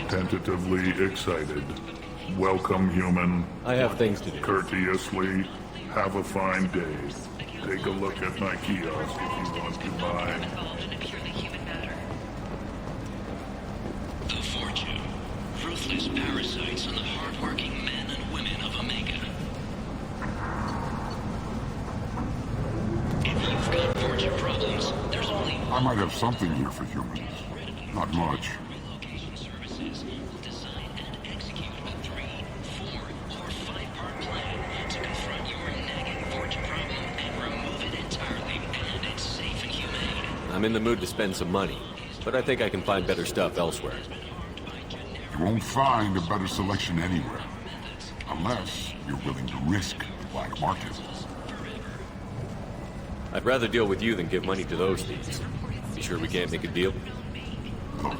Tentatively excited. Welcome, human. I have things to do. Courteously, have a fine day. Take a look at my kiosk if you want to buy. The Fortune. Ruthless parasites on the hardworking men and women of Omega. If you've got Fortune problems, there's only one. I might have something here for humans. Not much. Relocation services will design and execute a 3, 4, or 5-part plan to confront your nagging Fortune problem and remove it entirely, and it's safe and humane. I'm in the mood to spend some money, but I think I can find better stuff elsewhere. You won't find a better selection anywhere. Unless you're willing to risk the black market. I'd rather deal with you than give money to those thieves. You sure we can't make a deal? Look,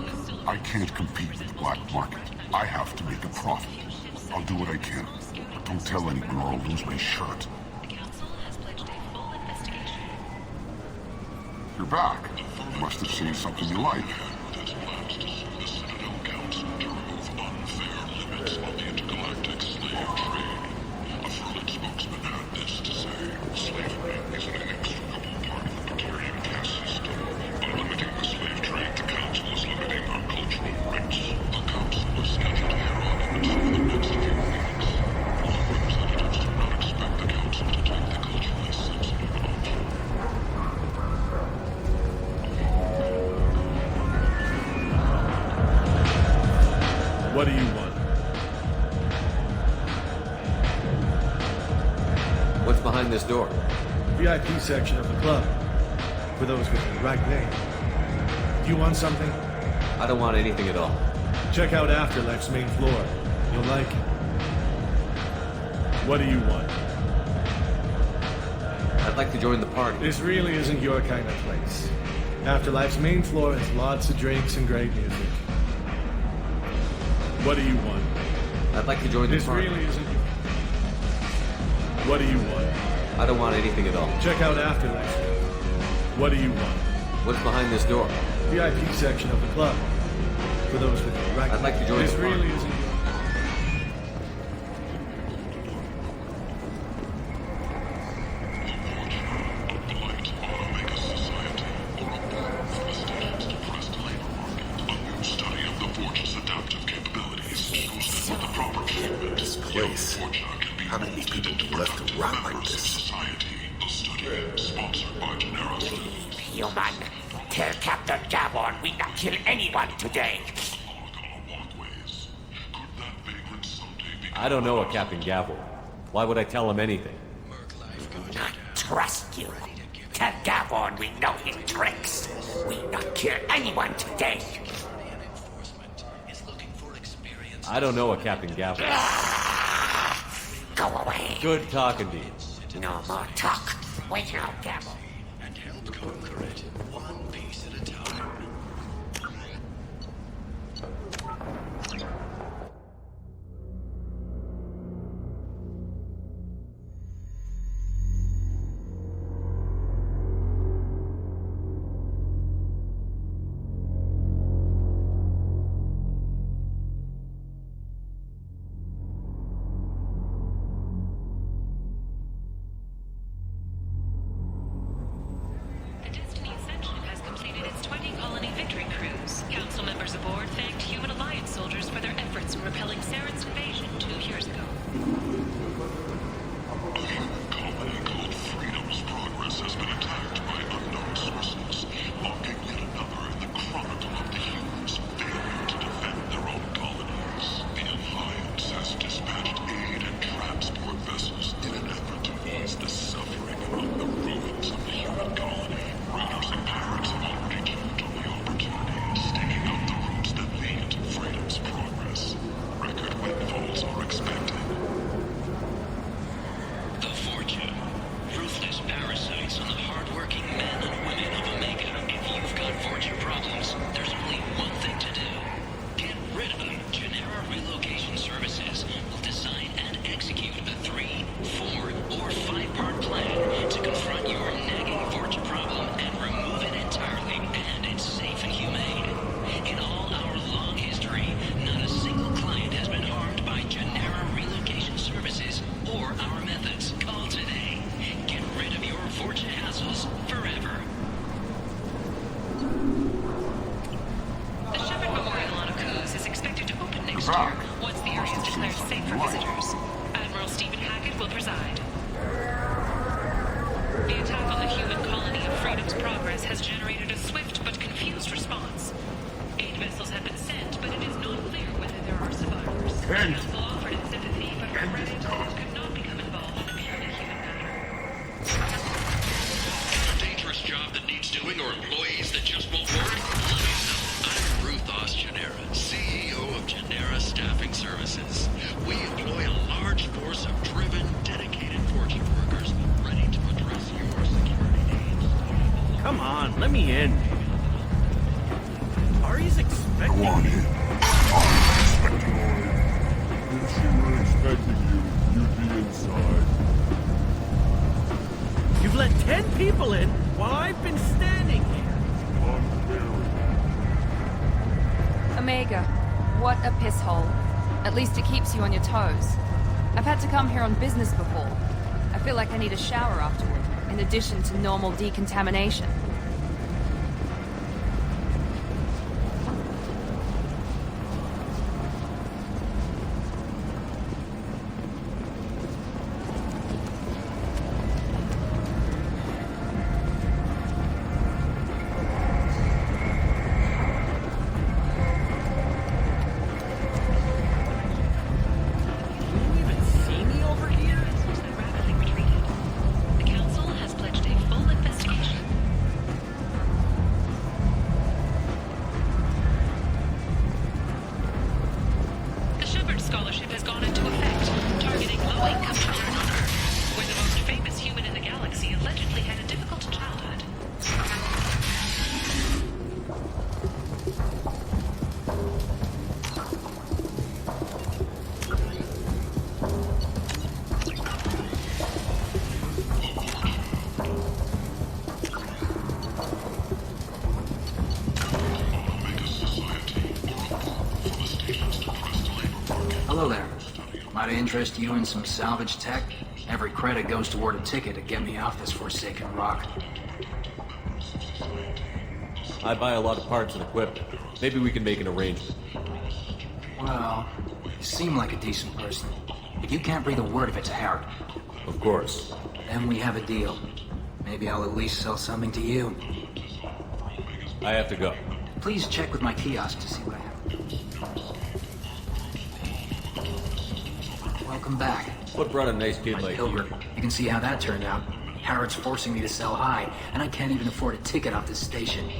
I can't compete with the black market. I have to make a profit. I'll do what I can. But don't tell anyone or I'll lose my shirt. You're back. You must have seen something you like. What do you want? What's behind this door? VIP section of the club. For those with the right name. Do you want something? I don't want anything at all. Check out Afterlife's main floor. You'll like it. What do you want? I'd like to join the party. This really isn't your kind of place. Afterlife's main floor has lots of drinks and great music. What do you want? I'd like to join the This party. really isn't your... What do you want? I don't want anything at all. Check out Afterlife. What do you want? What's behind this door? VIP section of the club. For those with the right... I'd like to join This the party. really isn't... How many people left to rot like this? Human, tell Captain Gavon we not kill anyone today. I don't know a Captain Gavel. Why would I tell him anything? Not trust you. Tell Gavon we know his tricks. We not kill anyone today. I don't know a Captain Gavel. Go away. Good talking to you. No more talk. Wait now, Gavon. And help conquer it, one piece at a time. Council members aboard thanked Human Alliance soldiers for their safe for visitors. Admiral Stephen Hackett will preside. The attack on the human colony of Freedom's Progress has generated a swift but confused response. 8 vessels have been sent, but it is not clear whether there are survivors. Kent! Council offered its sympathy, but regretted it could not become involved in a purely human matter. A dangerous job that needs doing or employees that just won't work? Let me know. I'm Ruth Oss Genera, CEO of Genera Staffing Services. We employ a large force of driven, dedicated Fortune workers ready to address your security needs. Come on, let me in. Ari's expecting Go on me. in. If she were expecting you, you'd be inside. You've let 10 people in while I've been standing here. Unfair. Omega, what a piss hole. At least it keeps you on your toes. I've had to come here on business before. I feel like I need a shower afterward, in addition to normal decontamination. Can you even see me over here? Vessels that rapidly retreated. The Council has pledged a full investigation. The Shepard Scholarship has gone into effect, targeting low-income children on Earth, where the most famous human in the galaxy allegedly had a difficult childhood. Hello there. Might I interest you in some salvage tech? Every credit goes toward a ticket to get me off this forsaken rock. I buy a lot of parts and equipment. Maybe we can make an arrangement. Well, you seem like a decent person, but you can't breathe a word of it to Harrod. Of course. Then we have a deal. Maybe I'll at least sell something to you. I have to go. Please check with my kiosk to see what I have. Welcome back. What brought a nice kid My like pilgrim. you? You can see how that turned out. Harrod's forcing me to sell high, and I can't even afford a ticket off this station.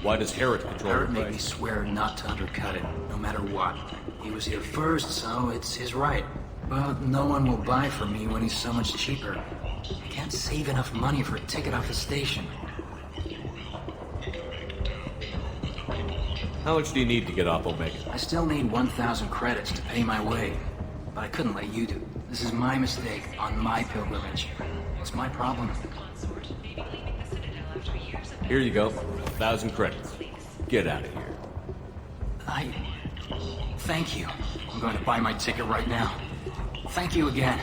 Why does Harrod control Harrod the made me price? swear not to undercut it, no matter what. He was here first, so it's his right. But no one will buy from me when he's so much cheaper. I can't save enough money for a ticket off the station. How much do you need to get off Omega? I still need 1,000 credits to pay my way. But I couldn't let you do it. This is my mistake on my pilgrimage. It's my problem. Consort may be leaving the Citadel after years of Here you go. 1,000 credits. Get out of here. Thank you. I'm going to buy my ticket right now. Thank you again.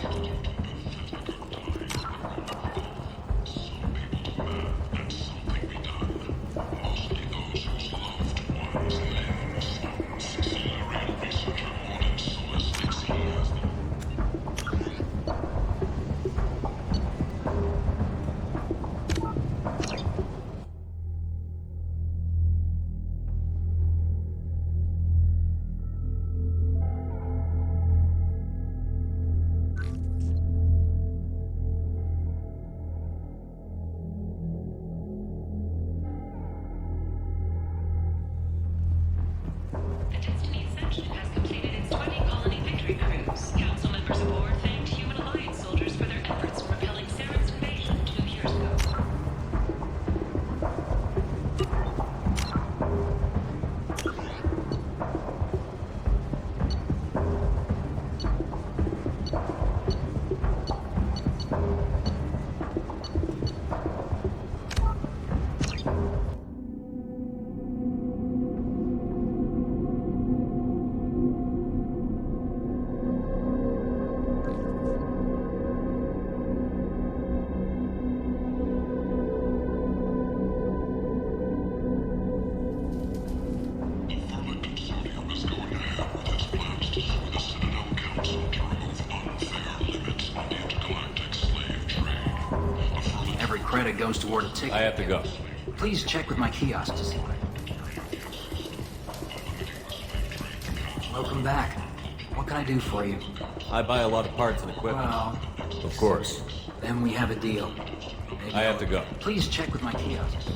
credit goes toward a ticket. I have to go. Please check with my kiosks. Welcome back. What can I do for you? I buy a lot of parts and equipment. Well, Of course. then we have a deal. I have to go. Please check with my kiosks.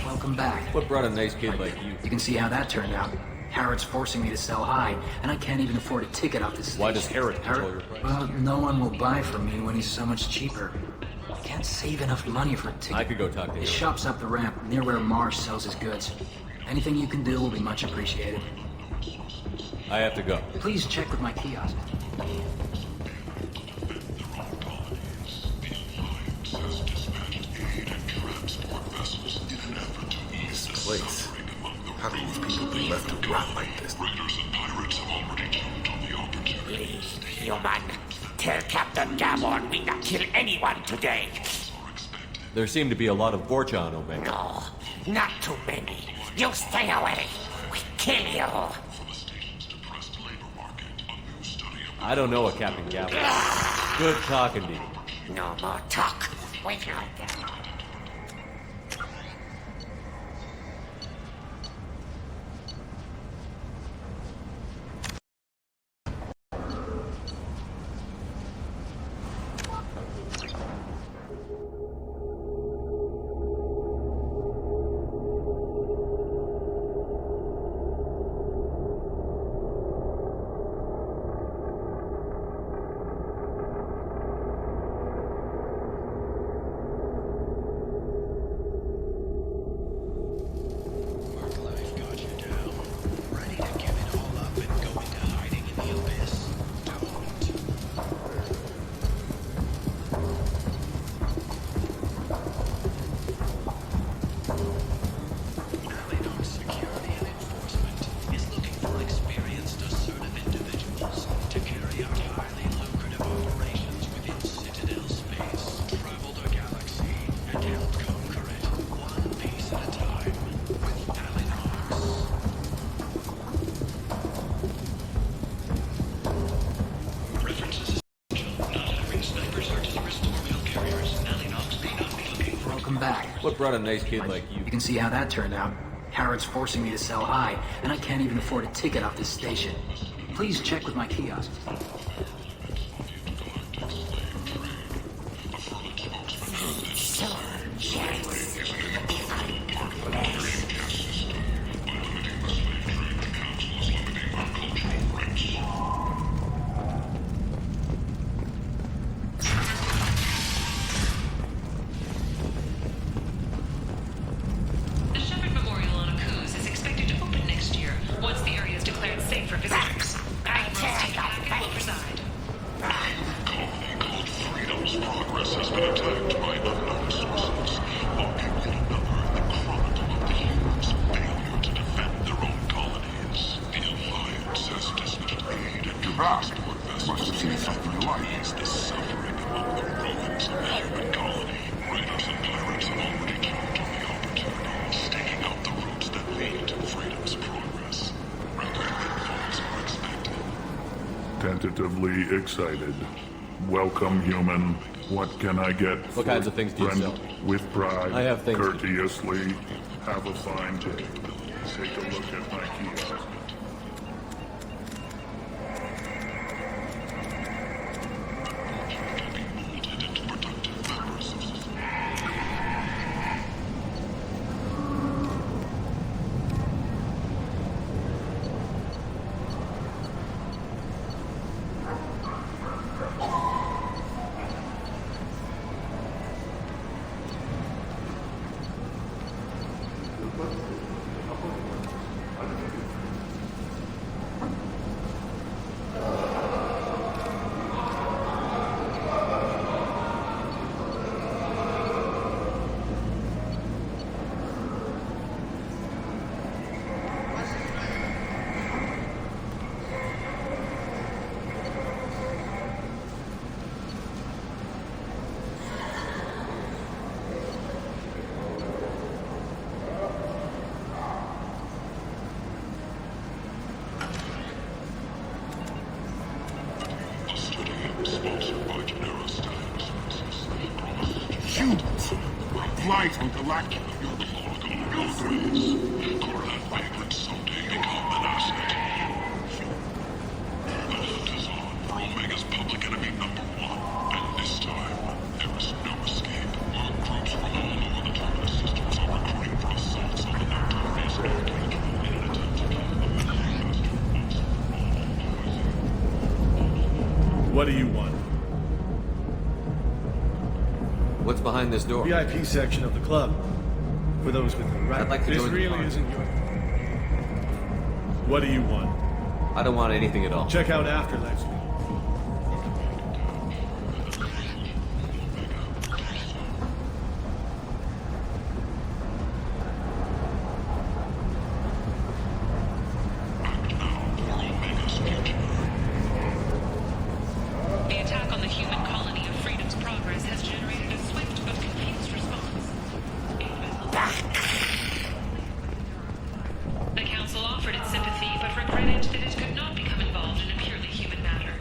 Welcome back. What brought a nice kid like you? You can see how that turned out. Harrod's forcing me to sell high, and I can't even afford a ticket out this. Why does Harrod control your price? Well, no one will buy from me when he's so much cheaper. I can't save enough money for a ticket. I could go talk to him. His shop's up the ramp, near where Marsh sells his goods. Anything you can do will be much appreciated. I have to go. Please check with my kiosk. This place. How can these people be left to rot like this? Please, human. Tell Captain Gavon we not kill anyone today. There seem to be a lot of Vorcha on Omega. No, not too many. You stay away. We kill you. I don't know a Captain Gavin. Good talking to you. No more talk. We got them. What brought a nice kid like you? You can see how that turned out. Harrod's forcing me to sell high, and I can't even afford a ticket off this station. Please check with my kiosk. The Shepherd Memorial on Akuz is expected to open next year, once the area is declared safe for visitors. Will preside. Colony called Freedom's progress has been attacked by unknown sources, locking yet another in the chronicle of the humans' failure to defend their own colonies. The Alliance has dispatched aid and transport vessels Must have seen something you like. ease the suffering among the ruins of the human colony. Raiders and pirates have already jumped on the opportunity, staking out the routes that lead to Freedom's progress. Rather pitfalls are expected. Tentatively excited. Welcome, human. What can I get? What kinds of things do you Friend sell? with pride. I have things to do. Courteously. Have a fine day. Take a look at my kiosk. humans. Life on Galactica. Could that vagrant someday become an asset? The hunt is on for Omega's public enemy #1, and this time, there is no escape. Our groups from all over the Terminus systems are recruiting for assaults on the notorious Archangel in an attempt to kill the What do you want? What's behind this door? VIP section of the club. For those with the right. I'd like to This join the really party. isn't your... What do you want? I don't want anything at all. Check out Afterlife. The attack on the human colony of Freedom's Progress has generated a swift but confused response. 8 vessels. The Council offered its sympathy, but regretted that it could not become involved in a purely human matter.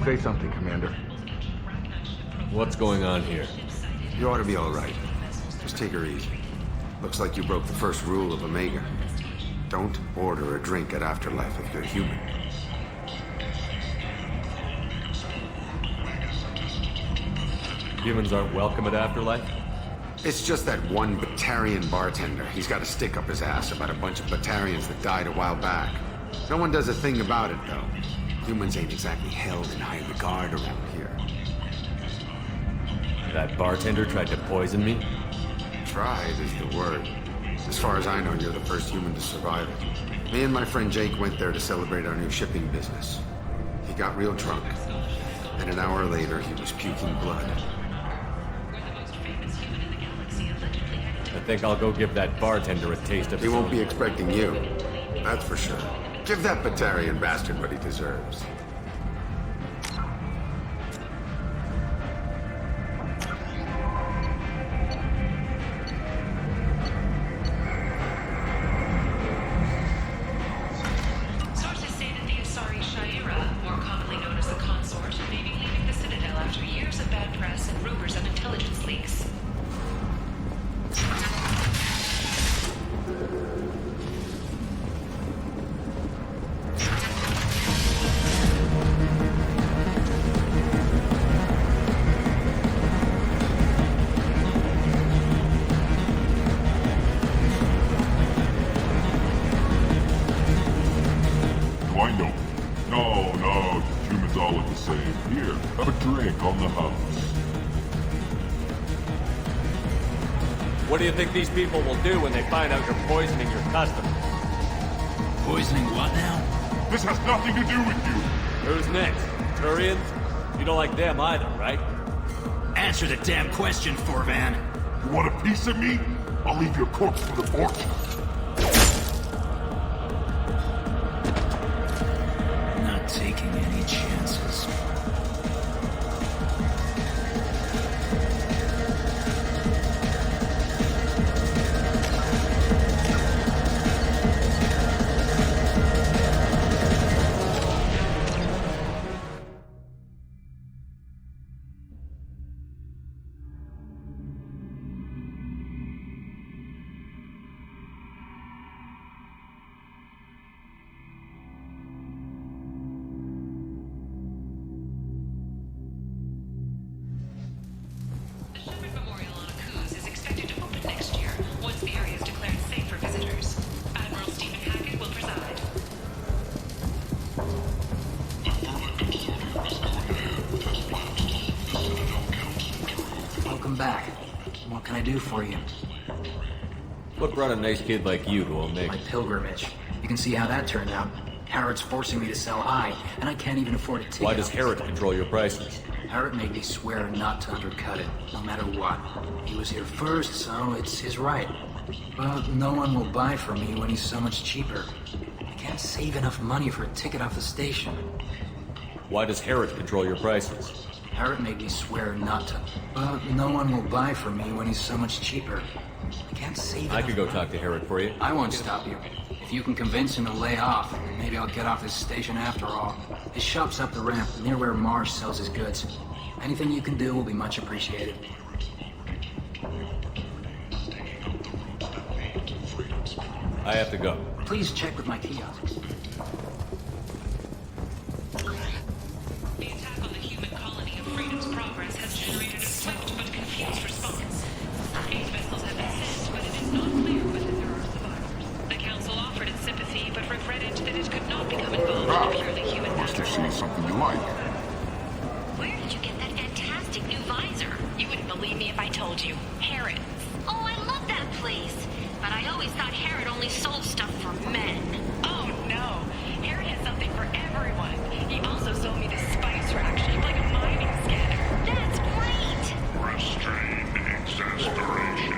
Say something, Commander. What's going on here? You ought to be all right. Just take her easy. Looks like you broke the first rule of Omega. Don't order a drink at Afterlife if you're human. Humans aren't welcome at Afterlife? It's just that one Batarian bartender. He's got a stick up his ass about a bunch of Batarians that died a while back. No one does a thing about it, though. Humans ain't exactly held in high regard around here. That bartender tried to poison me? Tried is the word. As far as I know, you're the first human to survive it. Me and my friend Jake went there to celebrate our new shipping business. He got real drunk. And an hour later, he was puking blood. I think I'll go give that bartender a taste of He his won't own. be expecting you. That's for sure. Give that Batarian bastard what he deserves. Sources say that the Asari Shaira, more commonly known as the Consort, may be leaving the Citadel after years of bad press and rumors of intelligence leaks. Drake on the house. What do you think these people will do when they find out you're poisoning your customers? Poisoning what now? This has nothing to do with you. Who's next? Turians? You don't like them either, right? Answer the damn question, Forvan. You want a piece of me? I'll leave your corpse for the fortune. Not taking any chances. The Shepard Memorial on Akuz is expected to open next year, once the area is declared safe for visitors. Admiral Stephen Hackett will preside. The Furman Consortium is going ahead with its plans to hold the Citadel Council to remove Welcome back. What can I do for you? What brought a nice kid like you to Omega? My pilgrimage. You can see how that turned out. Harrod's forcing me to sell high, and I can't even afford a ticket. Why does Harrod control your prices? Harrod made me swear not to undercut it, no matter what. He was here first, so it's his right. But no one will buy from me when he's so much cheaper. I can't save enough money for a ticket off the station. Why does Harrod control your prices? Harrod made me swear not to. But no one will buy from me when he's so much cheaper. I can't save I enough could go money. talk to Harrod for you. I won't stop you. If you can convince him to lay off, maybe I'll get off this station after all. His shop's up the ramp, near where Marsh sells his goods. Anything you can do will be much appreciated. I have to go. Please check with my kiosk. The attack on the human colony of Freedom's Progress has generated a swift but confused response. 8 vessels have been sent, but it is not clear whether there are survivors. The Council offered its sympathy, but regretted that it could not become involved in a purely human Must matter. have seen something you like. Where did you get that fantastic new visor? You wouldn't believe me if I told you. Harrods. Oh, I love that place. But I always thought Harrod only sold stuff for men. Oh no! Harrod has something for everyone. He also sold me this spice rack shaped like a mining scanner. That's great! restrained exasperation.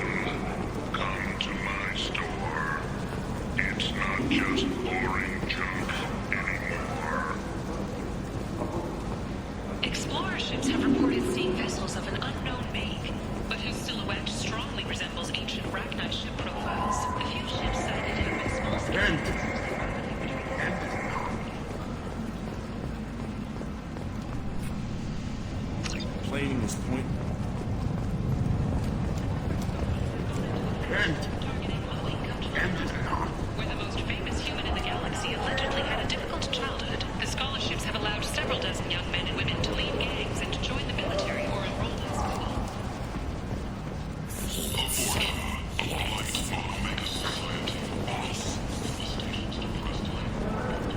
Come to my store. It's not just boring junk anymore. Explorer ships have reported seeing vessels of an unknown make, but whose silhouette strongly resembles ancient Rachni ship profiles. The few ships sighted have been small scale. Planing this point. Where the most famous human in the galaxy allegedly had a difficult childhood, the scholarships have allowed several dozen young men and women to lead gangs and to join the military or enroll in school.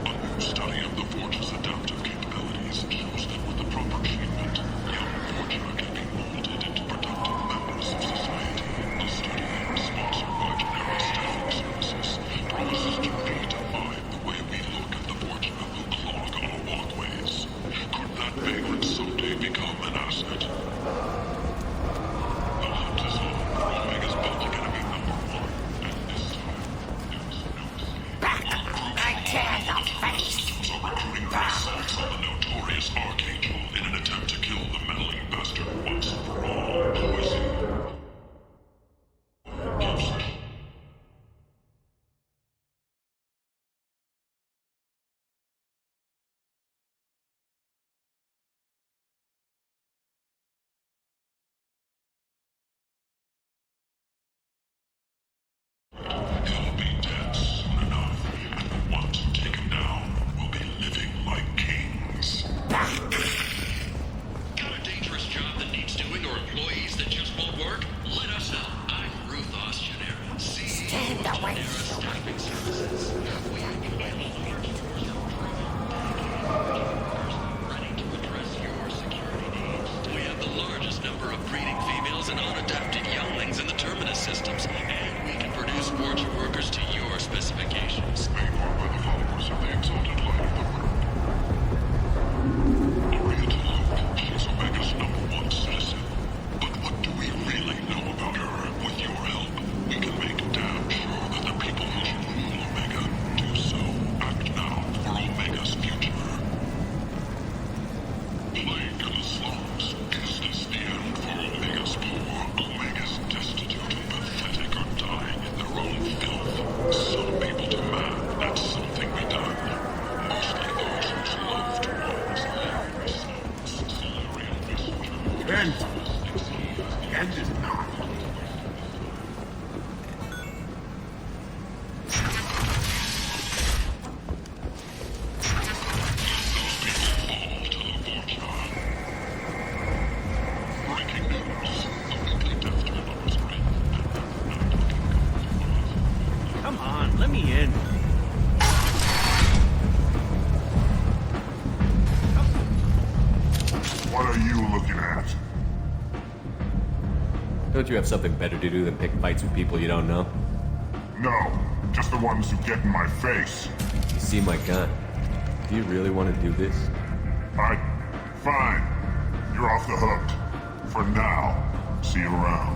A new study of the Forge's adaptive capabilities shows that with the proper treatment, young Forger can be molded into productive members of society. The study, sponsored by Generic Staffing Services, promises to redefine the way we look at the Forger who clog our walkways. Could that vagrant someday become an asset? The hunt is on for Omega's public enemy #1, and this time, there's no escape. I tear the face. Are recruiting for assaults on the notorious Archangel in an attempt to kill the meddling bastard once and for all. Who is he? He'll be dead soon enough, and the ones who take him down will be living like kings. Got a dangerous job that needs doing, or have you Don't you have something better to do than pick fights with people you don't know? No, just the ones who get in my face. You see my gun. Do you really want to do this? Fine. You're off the hook. For now. See you around.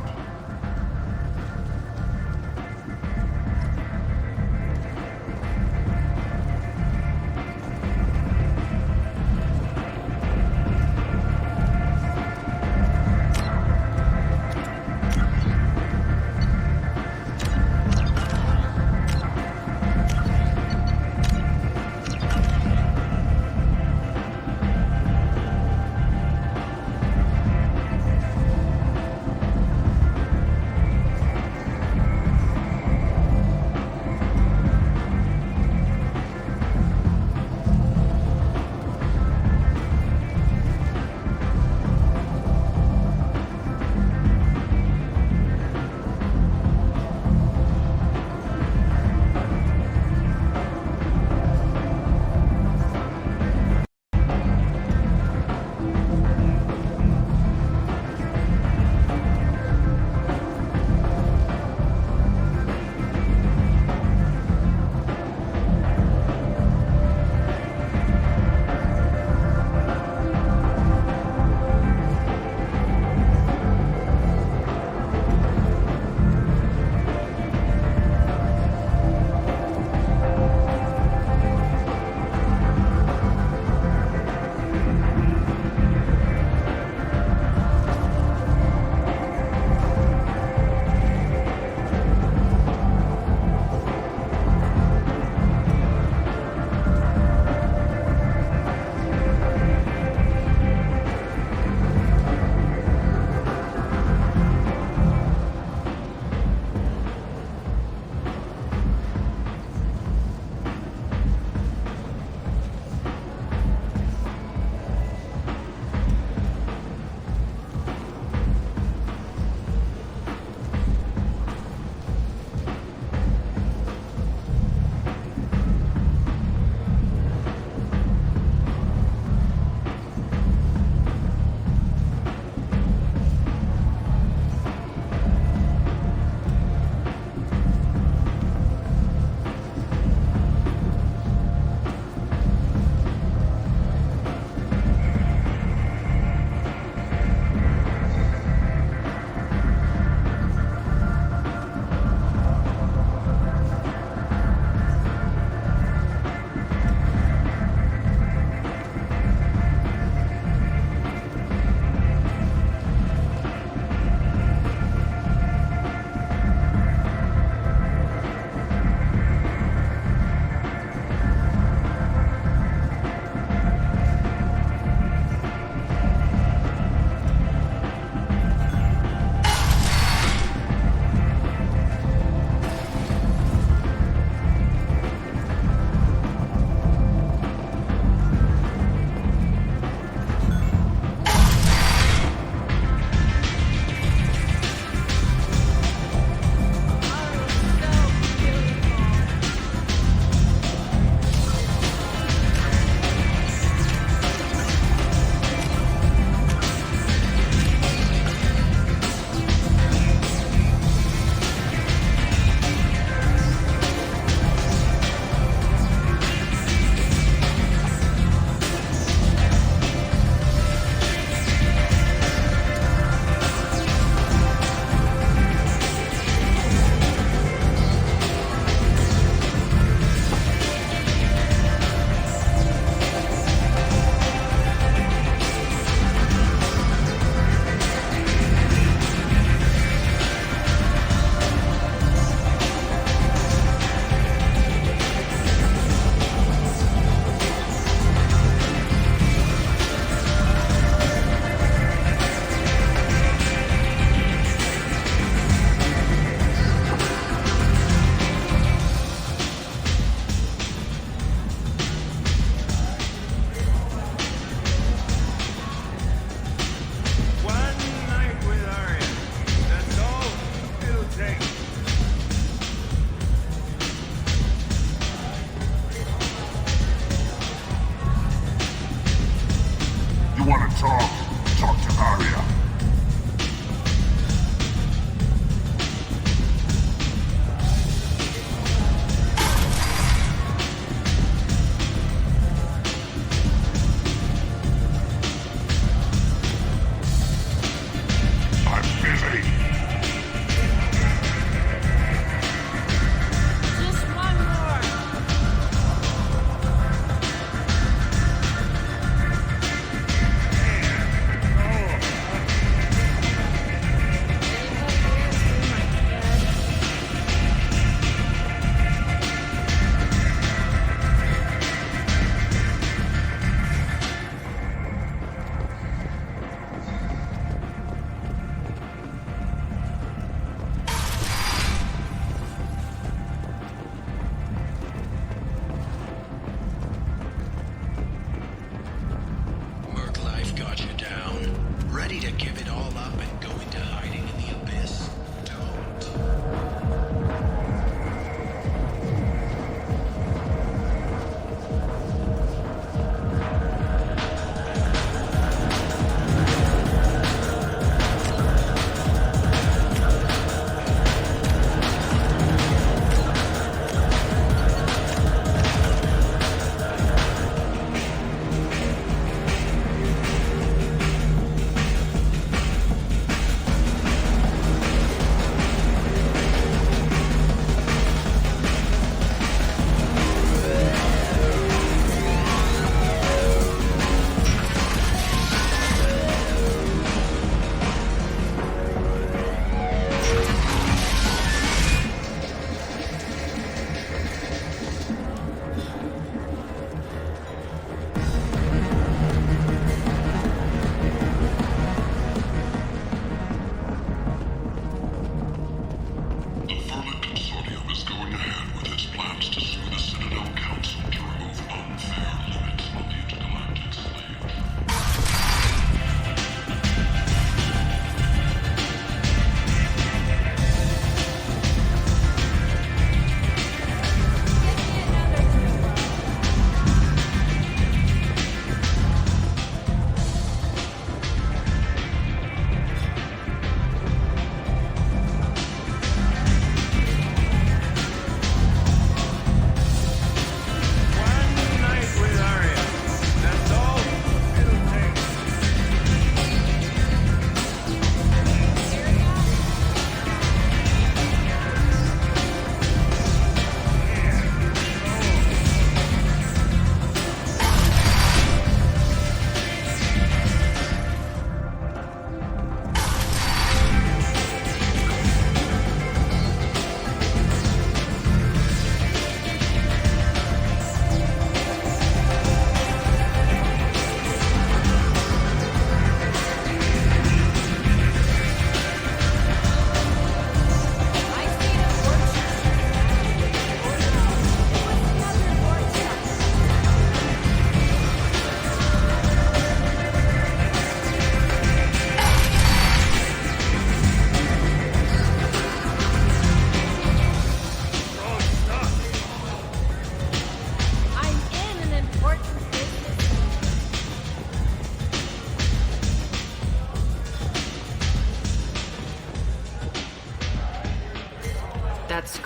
Want to talk? Talk to Arya.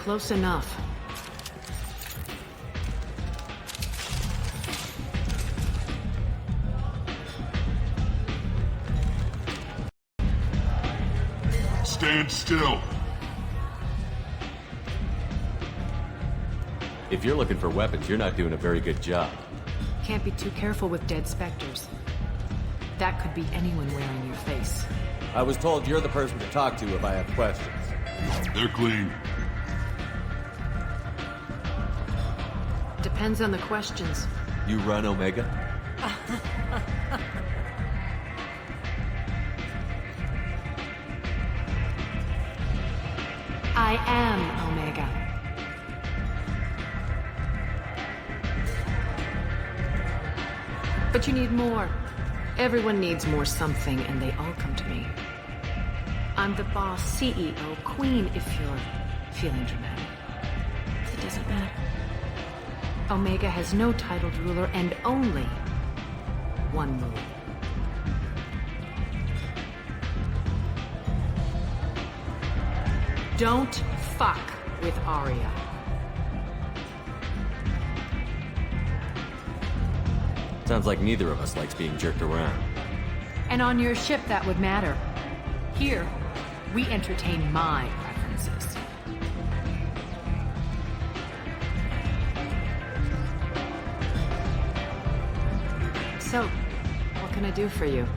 close enough. Stand still. If you're looking for weapons, you're not doing a very good job. Can't be too careful with dead specters. That could be anyone wearing your face. I was told you're the person to talk to if I have questions. They're clean. Depends on the questions. You run Omega? I am Omega. But you need more. Everyone needs more something, and they all come to me. I'm the boss, CEO, queen, if you're feeling dramatic. It doesn't matter. Omega has no titled ruler and only one rule. Don't fuck with Arya. Sounds like neither of us likes being jerked around. And on your ship, that would matter. Here, we entertain my preferences. So, what can I do for you?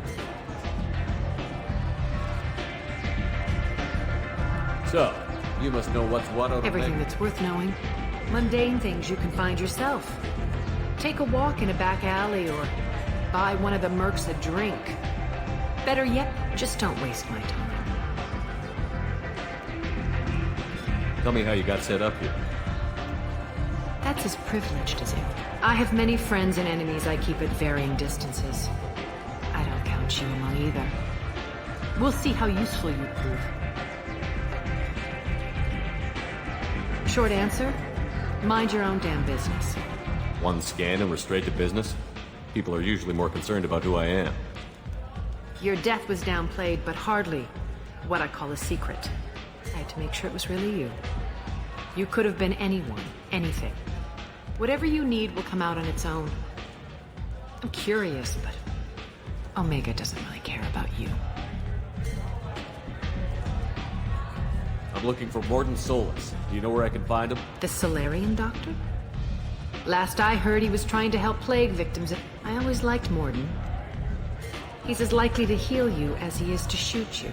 So, you must know what's what out of Everything Omega. that's worth knowing. Mundane things you can find yourself. Take a walk in a back alley or buy one of the mercs a drink. Better yet, just don't waste my time. Tell me how you got set up here. That's as privileged as it. I have many friends and enemies I keep at varying distances. I don't count you among either. We'll see how useful you prove. Short answer, mind your own damn business. One scan and we're straight to business? People are usually more concerned about who I am. Your death was downplayed, but hardly what I call a secret. I had to make sure it was really you. You could have been anyone, anything. Whatever you need will come out on its own. I'm curious, but Omega doesn't really care about you. I'm looking for Mordin Solus. Do you know where I can find him? The Solarian doctor? Last I heard, he was trying to help plague victims. I always liked Mordin. He's as likely to heal you as he is to shoot you.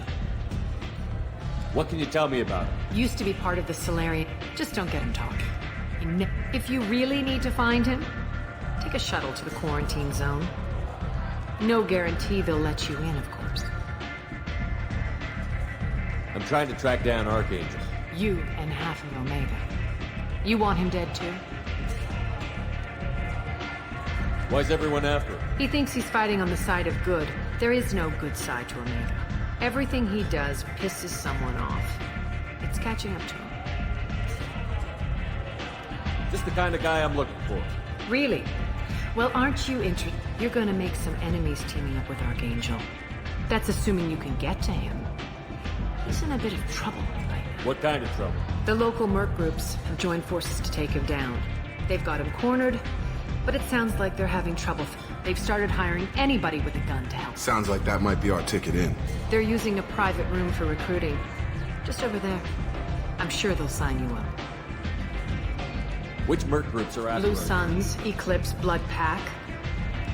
What can you tell me about him? Used to be part of the Solarian. Just don't get him talking. If you really need to find him, take a shuttle to the quarantine zone. No guarantee they'll let you in, of course. I'm trying to track down Archangel. You and half of Omega. You want him dead too? Why's everyone after him? He thinks he's fighting on the side of good. There is no good side to Omega. Everything he does pisses someone off. It's catching up to him. Just the kind of guy I'm looking for. Really? Well, aren't you interested? You're gonna make some enemies teaming up with Archangel. That's assuming you can get to him. He's in a bit of trouble right now. What kind of trouble? The local merc groups have joined forces to take him down. They've got him cornered, but it sounds like they're having trouble. They've started hiring anybody with a gun to help. Sounds like that might be our ticket in. They're using a private room for recruiting. Just over there. I'm sure they'll sign you up. Which merc groups are after Blue him? Suns, Eclipse, Blood Pack.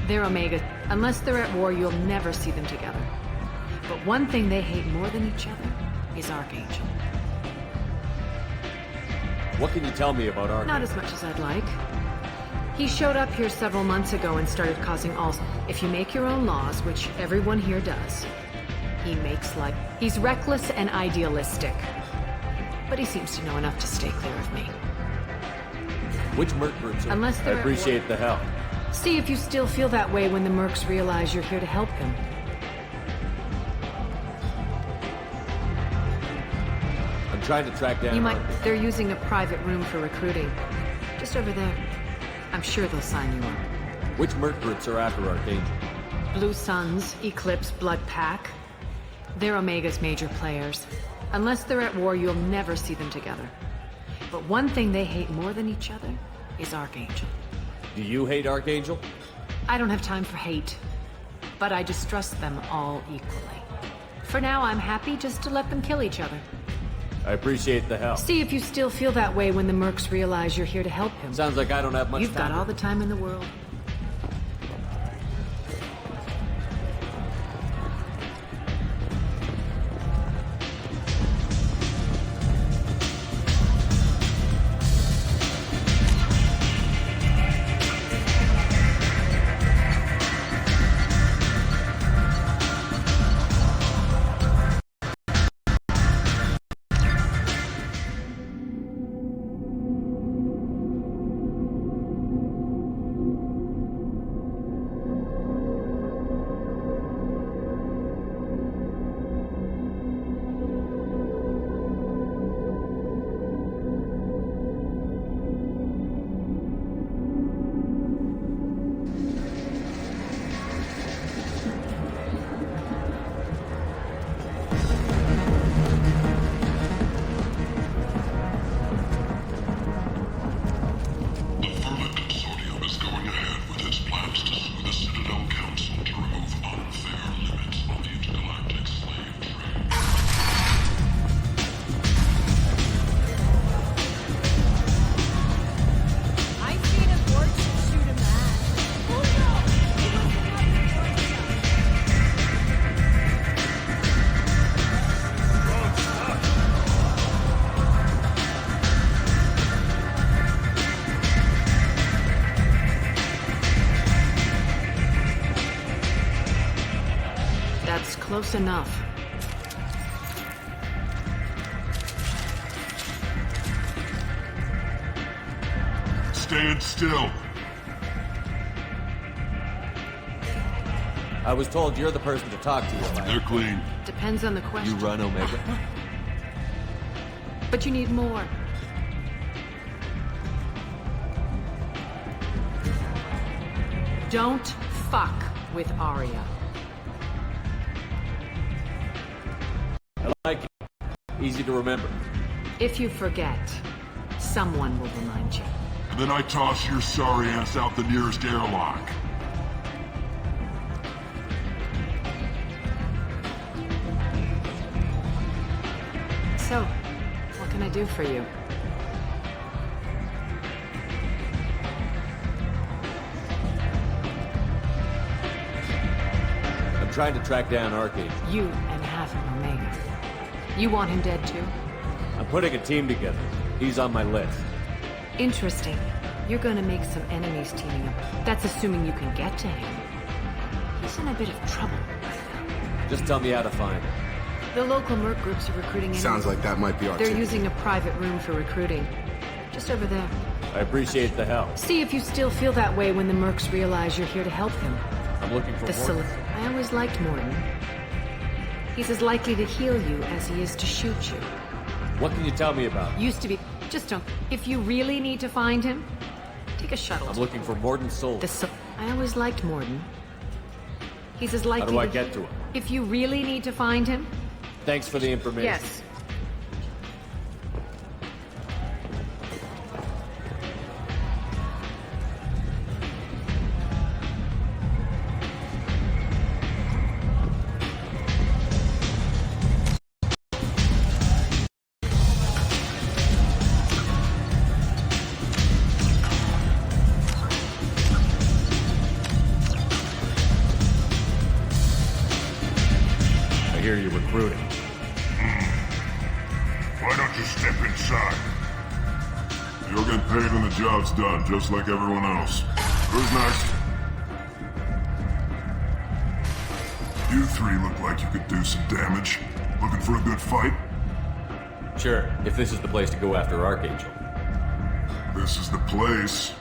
They're Omega. Unless they're at war, you'll never see them together. But one thing they hate more than each other is Archangel. What can you tell me about Archangel? Not as much as I'd like. He showed up here several months ago and started causing all... If you make your own laws, which everyone here does, he makes life... He's reckless and idealistic. But he seems to know enough to stay clear of me. Which merc groups are... Unless I they're at appreciate the help. See if you still feel that way when the mercs realize you're here to help them. I'm trying to track down You might... Archangel. They're using a private room for recruiting. Just over there. I'm sure they'll sign you up. Which merc groups are after Archangel? Blue Suns, Eclipse, Blood Pack. They're Omega's major players. Unless they're at war, you'll never see them together. But one thing they hate more than each other is Archangel. Do you hate Archangel? I don't have time for hate, but I distrust them all equally. For now, I'm happy just to let them kill each other. I appreciate the help. See if you still feel that way when the mercs realize you're here to help him. Sounds like I don't have much You've time. got all the time in the world. Close enough. Stand still. I was told you're the person to talk to if I... They're clean. Depends on the question. You run Omega? But you need more. Don't fuck with Arya. I like it. Easy to remember. If you forget, someone will remind you. And then I toss your sorry ass out the nearest airlock. So, what can I do for you? I'm trying to track down Archangel. You and half of Omega. You want him dead too? I'm putting a team together. He's on my list. Interesting. You're gonna make some enemies teaming up. That's assuming you can get to him. He's in a bit of trouble right now. Just tell me how to find him. The local merc groups are recruiting enemies. Sounds like that might be our They're ticket. using a private room for recruiting. Just over there. I appreciate the help. See if you still feel that way when the mercs realize you're here to help him. I'm looking for The more. I always liked Morton. He's as likely to heal you as he is to shoot you. What can you tell me about him? Used to be. Just don't. If you really need to find him, take a shuttle. I'm looking for Morden Soul. I always liked Morton. He's as likely. How do I get to him? If you really need to find him. Thanks for the information. Yes. I hear you're recruiting. Why don't you step inside? You'll get paid when the job's done, just like everyone else. Who's next? You three look like you could do some damage. Looking for a good fight? Sure, if this is the place to go after Archangel. This is the place.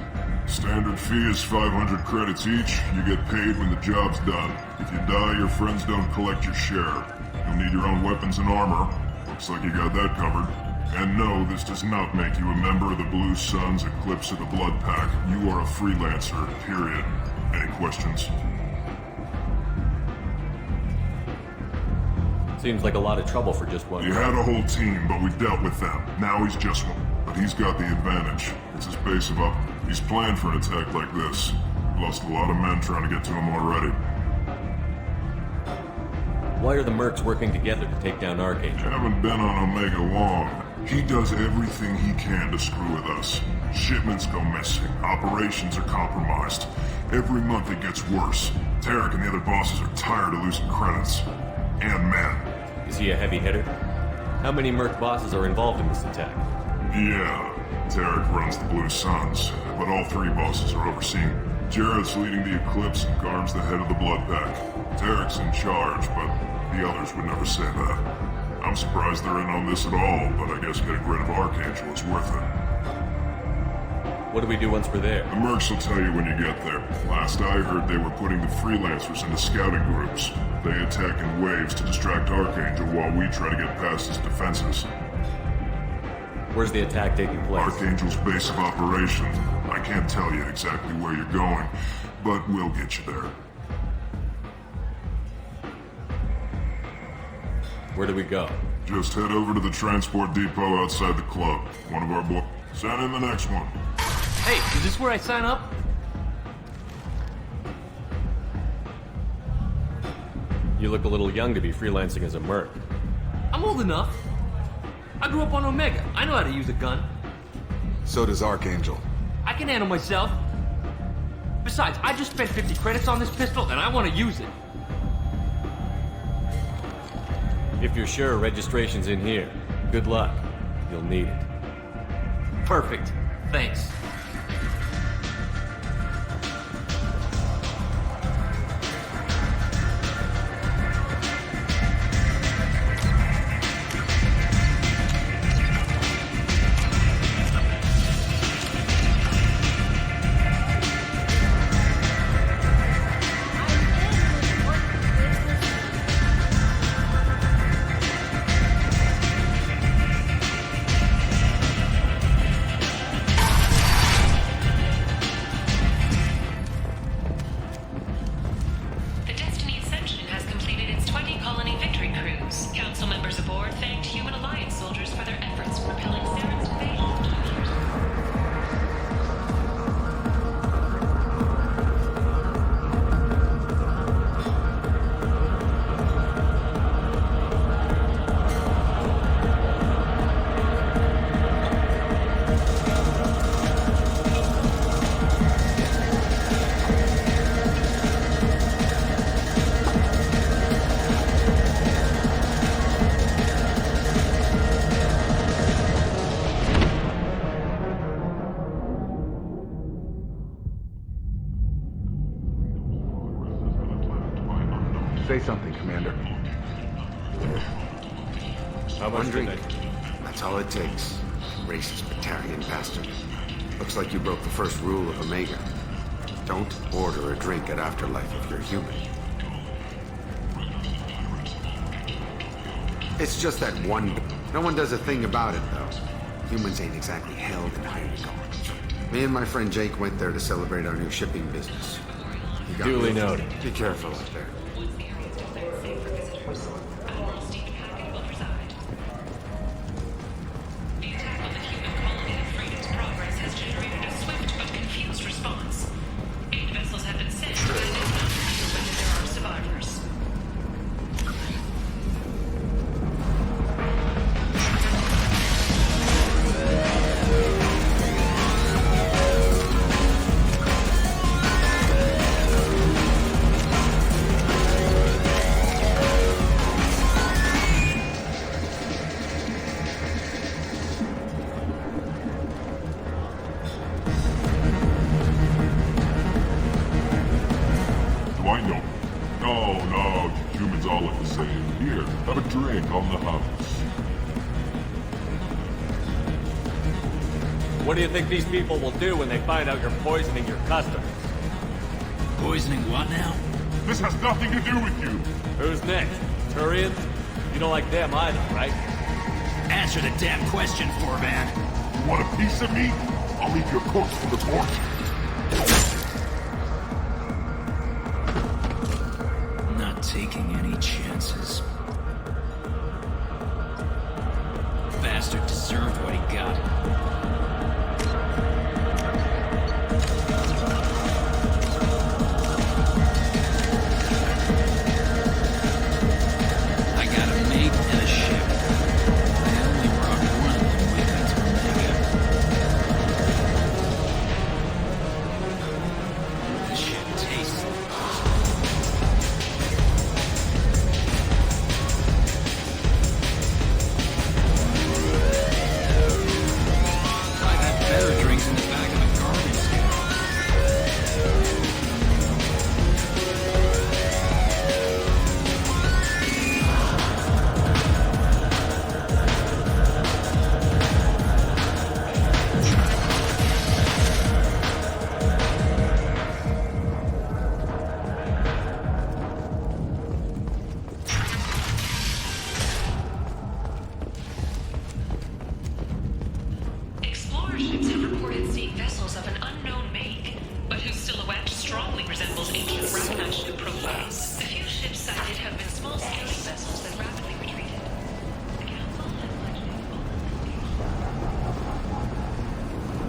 Standard fee is 500 credits each. You get paid when the job's done. If you die, your friends don't collect your share. You'll need your own weapons and armor. Looks like you got that covered. And no, this does not make you a member of the Blue Suns, Eclipse, or the Blood Pack. You are a freelancer, period. Any questions? Seems like a lot of trouble for just one. You had a whole team, but we dealt with them. Now he's just one. but he's got the advantage. It's his base of up. He's planned for an attack like this. Lost a lot of men trying to get to him already. Why are the mercs working together to take down Archangel? Haven't been on Omega long. He does everything he can to screw with us. Shipments go missing. Operations are compromised. Every month it gets worse. Tarek and the other bosses are tired of losing credits. And men. Is he a heavy hitter? How many merc bosses are involved in this attack? Yeah. Tarek runs the Blue Suns, but all three bosses are overseen. Jarrett's leading the Eclipse and Garm's the head of the Blood Pack. Tarek's in charge, but the others would never say that. I'm surprised they're in on this at all, but I guess getting rid of Archangel is worth it. What do we do once we're there? The mercs will tell you when you get there. Last I heard, they were putting the freelancers into scouting groups. They attack in waves to distract Archangel while we try to get past his defenses. Where's the attack taking place? Archangel's base of operation. I can't tell you exactly where you're going, but we'll get you there. Where do we go? Just head over to the transport depot outside the club. One of our boys. Send in the next one. Hey, is this where I sign up? You look a little young to be freelancing as a merc. I'm old enough. I grew up on Omega. I know how to use a gun. So does Archangel. I can handle myself. Besides, I just spent 50 credits on this pistol, and I want to use it. If you're sure registration's in here, good luck. You'll need it. Perfect. Thanks. Say something, Commander. How much One did drink. That's all it takes. Racist battalion bastard. Looks like you broke the first rule of Omega. Don't order a drink at Afterlife if you're human. It's just that one. No one does a thing about it, though. Humans ain't exactly held in high regard. Me and my friend Jake went there to celebrate our new shipping business. He got Duly real- noted. Be careful out there. The attack on the human colony of Freedom's Progress has generated a swift but confused response. 8 vessels have been sent, but it is not clear whether there are survivors. Do I know? No, you humans all look the same. Here, have a drink on the house. What do you think these people will do when they find out you're poisoning your customers? Poisoning what now? This has nothing to do with you. Who's next? Turians? You don't like them either, right? Answer the damn question, Forban. You want a piece of me? I'll leave your corpse for the torch. Not taking any chances. Bastard deserved what he got. but whose silhouette strongly resembles ancient Ragnar ship profiles. The few ships sighted have been small sailing vessels that rapidly retreated. The council has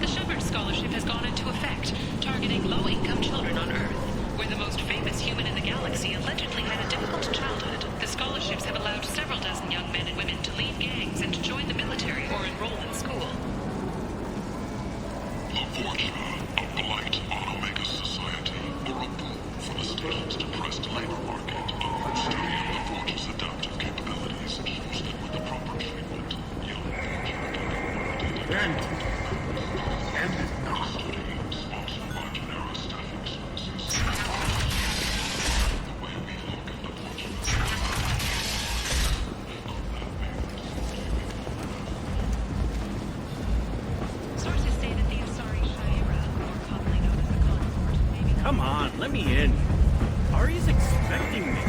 The Shepard Scholarship has gone into effect, targeting low-income children on Earth, where the most famous human in the galaxy allegedly had a difficult childhood. The scholarships have allowed several dozen young men and women to leave gangs and to join the military or enroll in school. The Vorcha, a blight on Omega society, or a boon for the state's depressed labor market. Study of the Vorcha's adaptive capabilities, use them with the proper treatment. Young Vorcha can be rewarded. End it now. Sponsored by Genera Staffing Services. The way we look at the Vorcha. Sources say that the Asari Shaira, more commonly known as the Consort, may be... Come on, let me in. Ari's expecting me.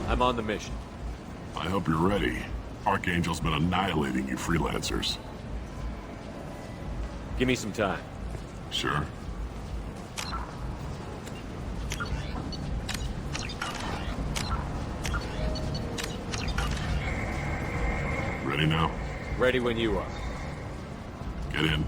I'm on the mission. I hope you're ready. Archangel's been annihilating you freelancers. Give me some time. Sure. Ready now? Ready when you are. Get in.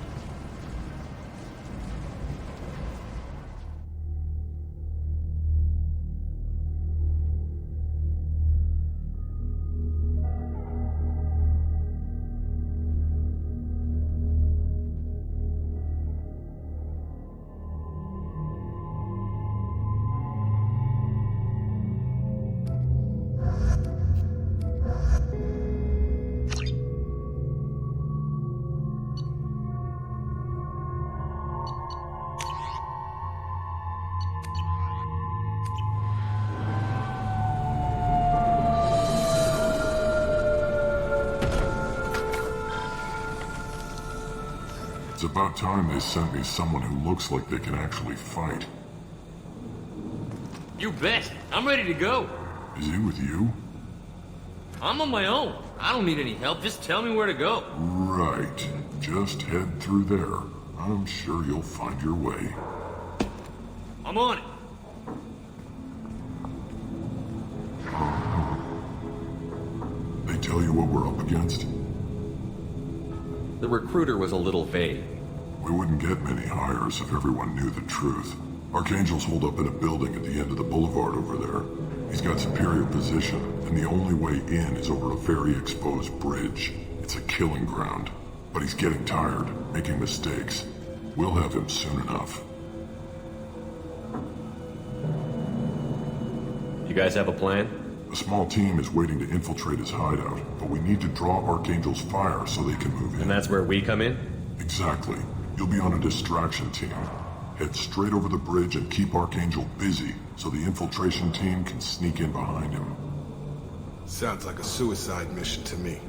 It's about time they sent me someone who looks like they can actually fight. You bet. I'm ready to go. Is he with you? I'm on my own. I don't need any help. Just tell me where to go. Right. Just head through there. I'm sure you'll find your way. I'm on it. They tell you what we're up against? The recruiter was a little vague. We wouldn't get many hires if everyone knew the truth. Archangel's holed up in a building at the end of the boulevard over there. He's got superior position, and the only way in is over a very exposed bridge. It's a killing ground. But he's getting tired, making mistakes. We'll have him soon enough. You guys have a plan? A small team is waiting to infiltrate his hideout, but we need to draw Archangel's fire so they can move in. And that's where we come in? Exactly. You'll be on a distraction team. Head straight over the bridge and keep Archangel busy so the infiltration team can sneak in behind him. Sounds like a suicide mission to me.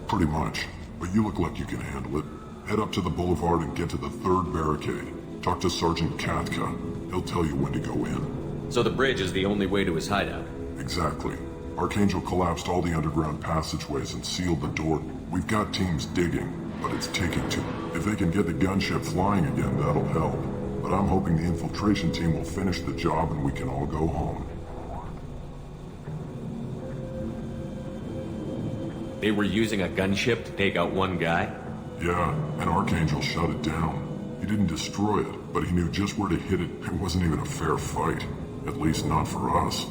Pretty much. But you look like you can handle it. Head up to the boulevard and get to the 3rd barricade. Talk to Sergeant Katka. He'll tell you when to go in. So the bridge is the only way to his hideout? Exactly. Archangel collapsed all the underground passageways and sealed the door. We've got teams digging, but it's taking too. If they can get the gunship flying again, that'll help. But I'm hoping the infiltration team will finish the job and we can all go home. They were using a gunship to take out one guy? Yeah, and Archangel shut it down. He didn't destroy it, but he knew just where to hit it. It wasn't even a fair fight. At least not for us.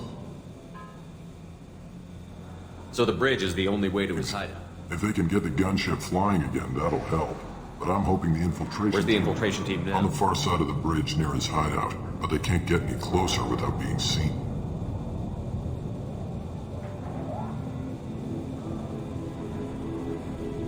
So the bridge is the only way to his hideout? If they can get the gunship flying again, that'll help. But I'm hoping the infiltration... Where's the infiltration team now? On the far side of the bridge near his hideout, but they can't get any closer without being seen.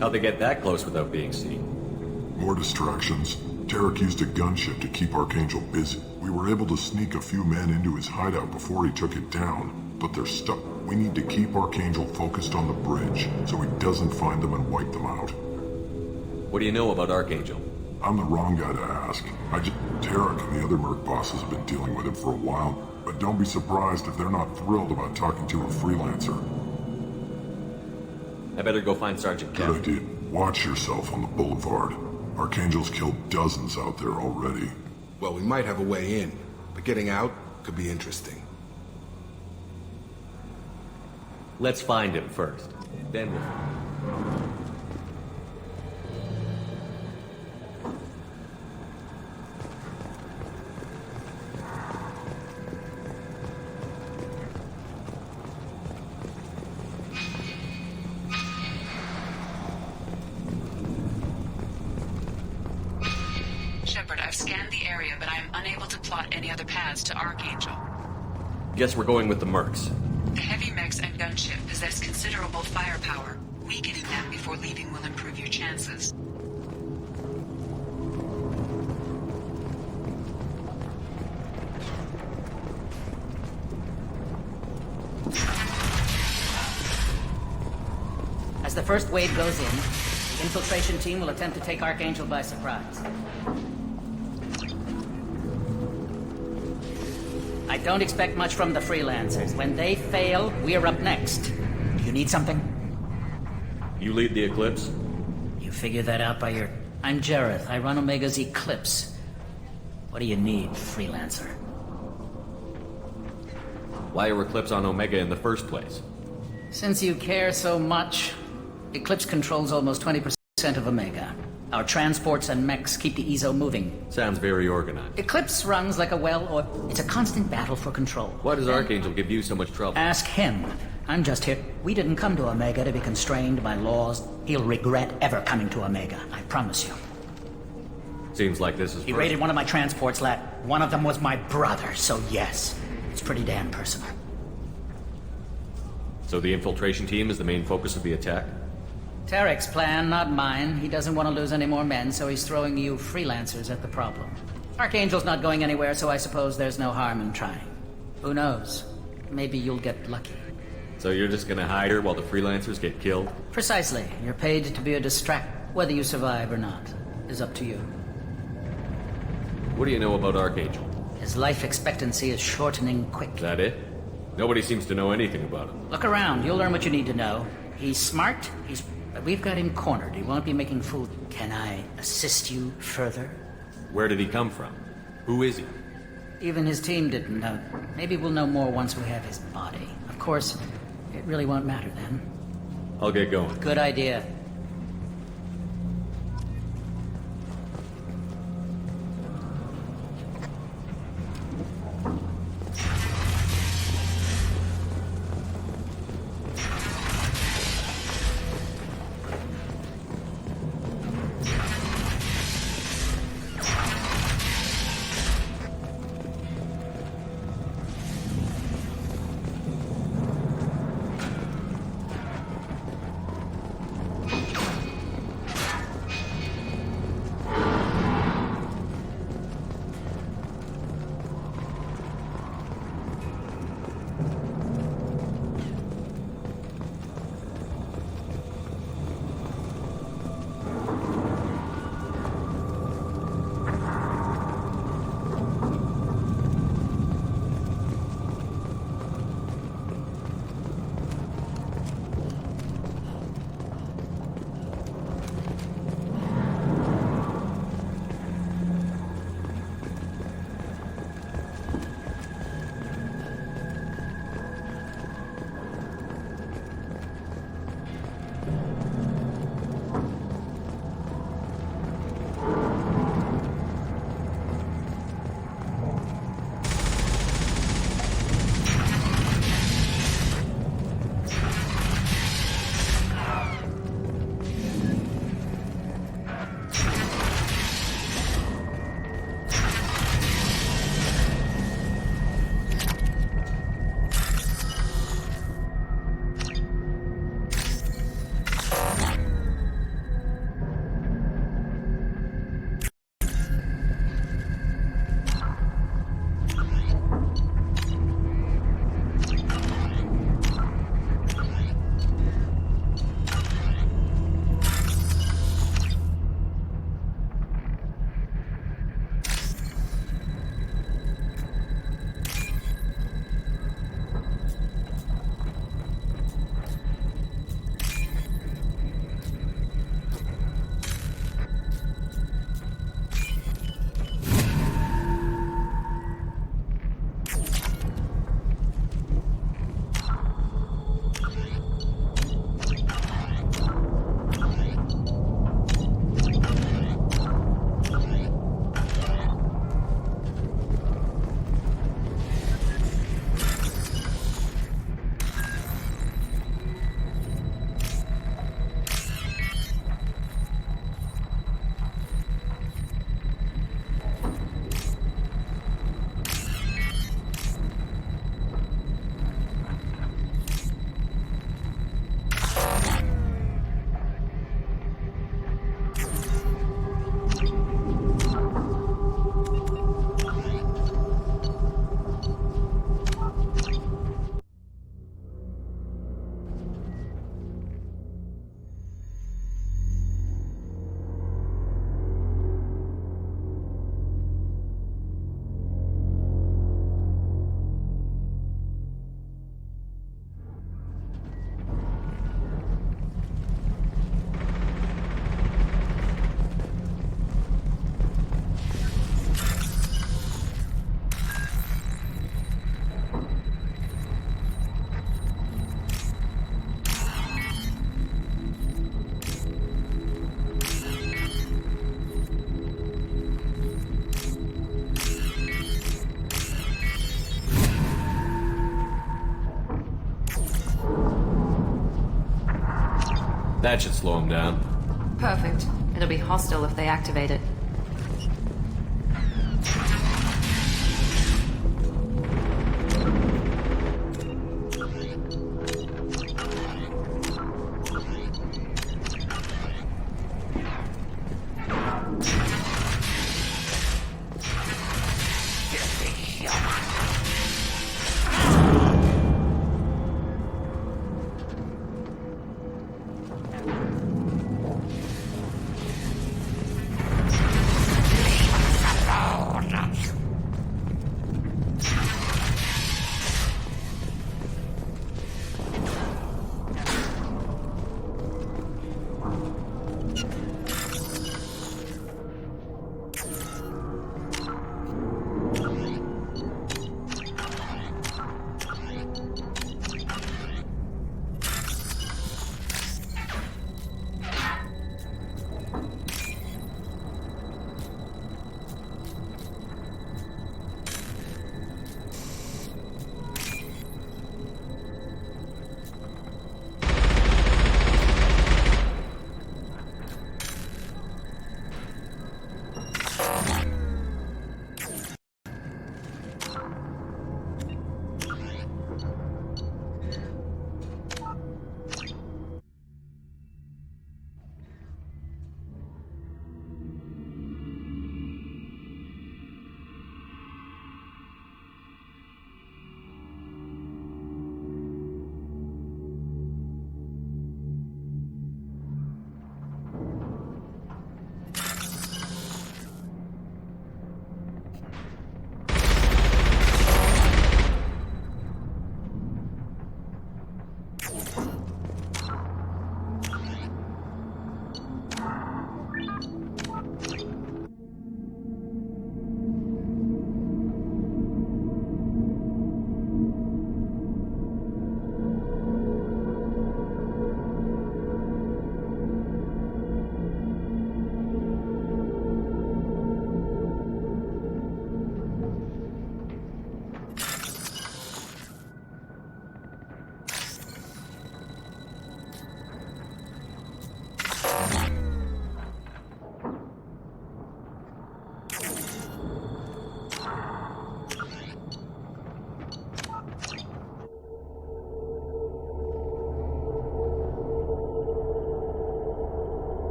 How'd they get that close without being seen? More distractions. Tarek used a gunship to keep Archangel busy. We were able to sneak a few men into his hideout before he took it down, but they're stuck. We need to keep Archangel focused on the bridge so he doesn't find them and wipe them out. What do you know about Archangel? I'm the wrong guy to ask. Tarek and the other merc bosses have been dealing with him for a while, but don't be surprised if they're not thrilled about talking to a freelancer. I better go find Sergeant Good Kevin. idea. Watch yourself on the boulevard. Archangel's killed dozens out there already. Well, we might have a way in, but getting out could be interesting. Let's find him first. Then we'll... Shepard, I've scanned the area, but I am unable to plot any other paths to Archangel. Guess we're going with the mercs. The heavy mechs and gunship possess considerable firepower. Weakening them before leaving will improve your chances. As the first wave goes in, the infiltration team will attempt to take Archangel by surprise. I don't expect much from the freelancers. When they fail, we're up next. Do you need something? You lead the Eclipse? You figure that out by your... I'm Jareth. I run Omega's Eclipse. What do you need, freelancer? Why are Eclipse on Omega in the first place? Since you care so much, Eclipse controls almost 20% of Omega. Our transports and mechs keep the EZO moving. Sounds very organized. Eclipse runs like a well-oiled... It's a constant battle for control. Why does Archangel give you so much trouble? Ask him. I'm just here. We didn't come to Omega to be constrained by laws. He'll regret ever coming to Omega, I promise you. Seems like this is... He raided one of my transports, lad. One of them was my brother, so yes. It's pretty damn personal. So the infiltration team is the main focus of the attack? Tarek's plan, not mine. He doesn't want to lose any more men, so he's throwing you freelancers at the problem. Archangel's not going anywhere, so I suppose there's no harm in trying. Who knows? Maybe you'll get lucky. So you're just gonna hide her while the freelancers get killed? Precisely. You're paid to be a distract. Whether you survive or not is up to you. What do you know about Archangel? His life expectancy is shortening quick. Is that it? Nobody seems to know anything about him. Look around. You'll learn what you need to know. He's smart. We've got him cornered. He won't be making fool. Can I assist you further? Where did he come from? Who is he? Even his team didn't know. Maybe we'll know more once we have his body. Of course, it really won't matter then. I'll get going. Good idea. That should slow him down. Perfect. It'll be hostile if they activate it.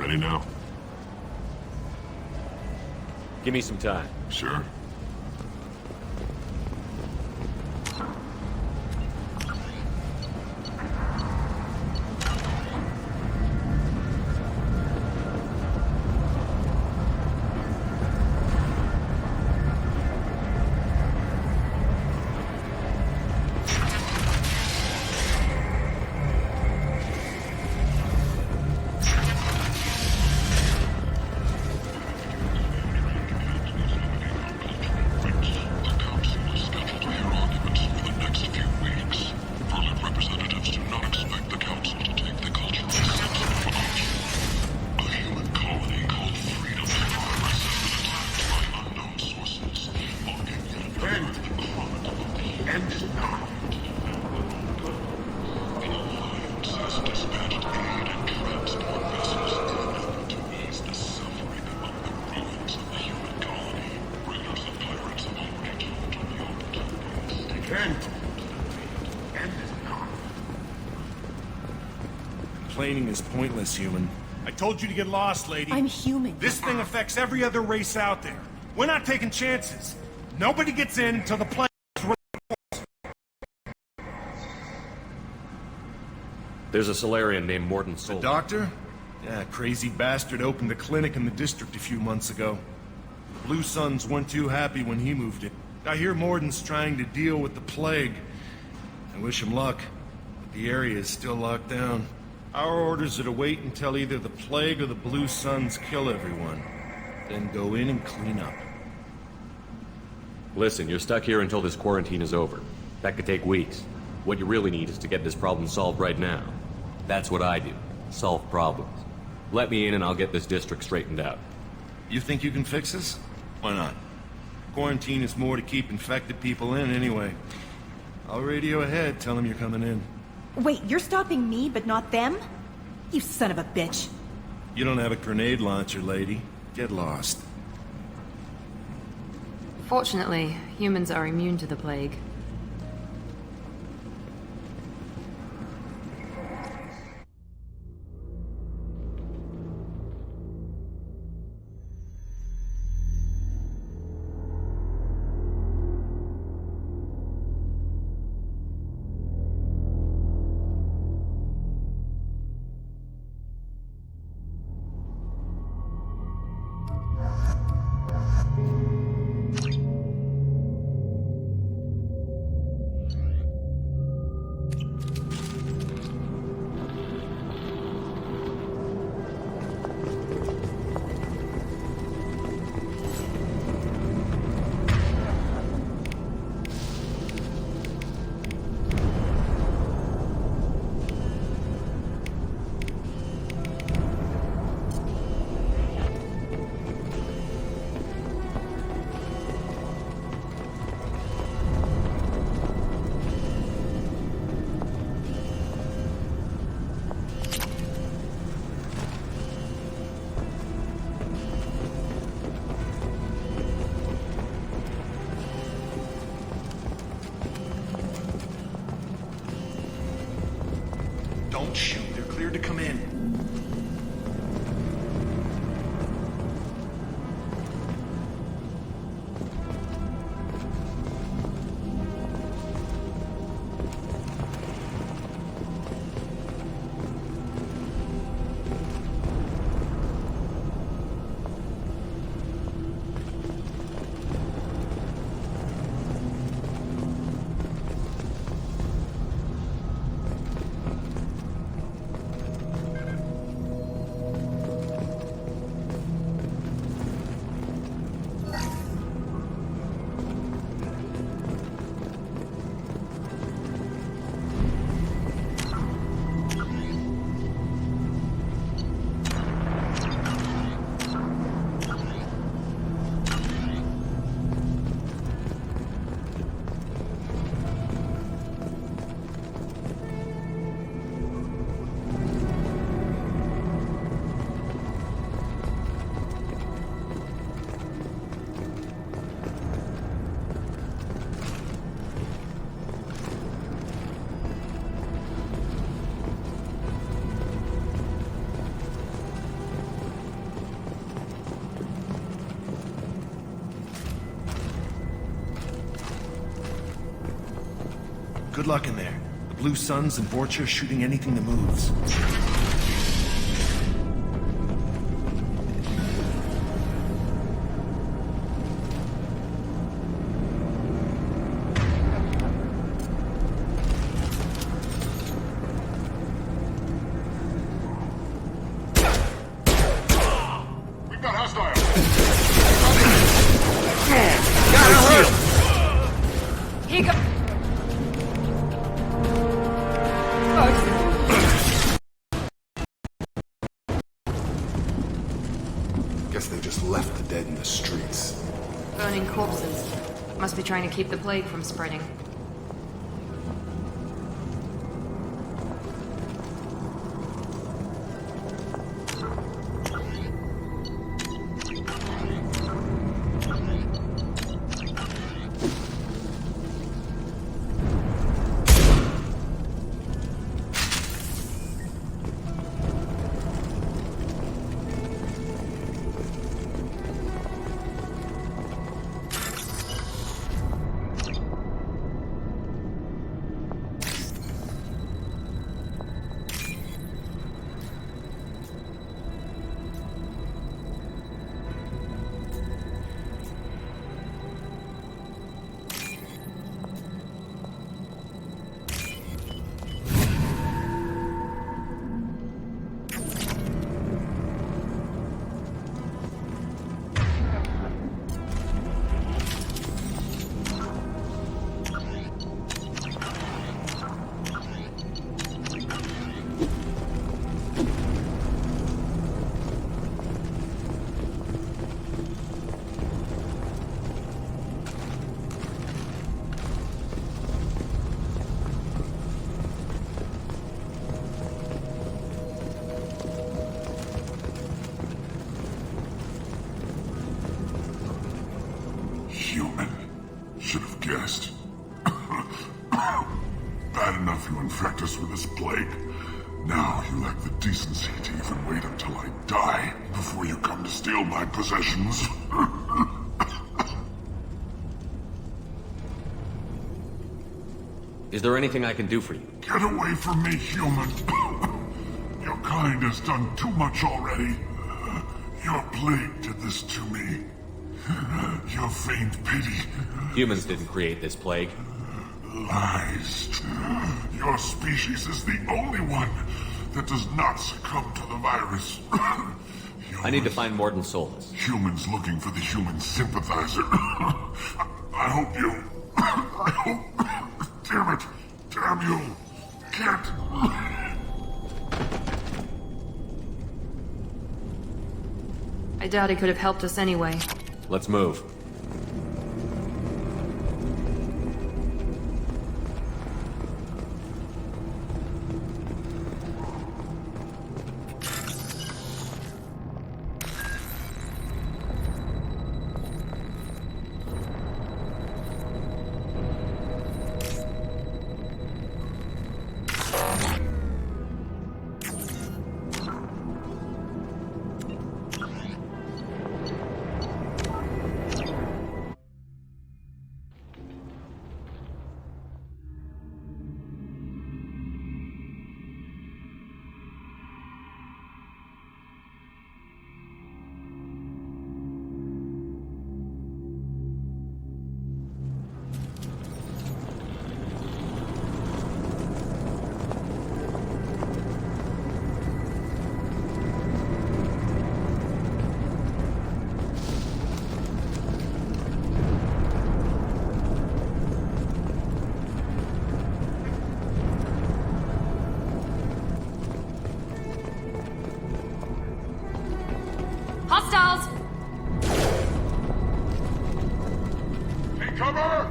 Ready now? Give me some time. Sure. Complaining is pointless, human. I told you to get lost, lady. I'm human. This thing affects every other race out there. We're not taking chances. Nobody gets in until the plane is There's a Solarian named Morton Sol. The doctor? Yeah, crazy bastard opened a clinic in the district a few months ago. The Blue Suns weren't too happy when he moved it. I hear Morton's trying to deal with the plague. I wish him luck, but the area is still locked down. Our orders are to wait until either the plague or the Blue Suns kill everyone. Then go in and clean up. Listen, you're stuck here until this quarantine is over. That could take weeks. What you really need is to get this problem solved right now. That's what I do. Solve problems. Let me in and I'll get this district straightened out. You think you can fix this? Why not? Quarantine is more to keep infected people in anyway. I'll radio ahead, tell them you're coming in. Wait, you're stopping me, but not them? You son of a bitch. You don't have a grenade launcher, lady. Get lost. Fortunately, humans are immune to the plague. Don't shoot. They're cleared to come in. Good luck in there. The Blue Suns and Vorcha shooting anything that moves. We've got hostile. Here go. Guess they just left the dead in the streets. Burning corpses. Must be trying to keep the plague from spreading. Human. Should have guessed. Bad enough you infect us with this plague. Now you lack the decency to even wait until I die before you come to steal my possessions. Is there anything I can do for you? Get away from me, human. Your kind has done too much already. Your plague did this to me. Your faint pity. Humans didn't create this plague. Lies. Your species is the only one that does not succumb to the virus. I need to find Mordin Solus. Humans looking for the human sympathizer. I hope you... I hope... Damn it. Damn you. Can't... I doubt he could have helped us anyway. Let's move. Hostiles! Take cover!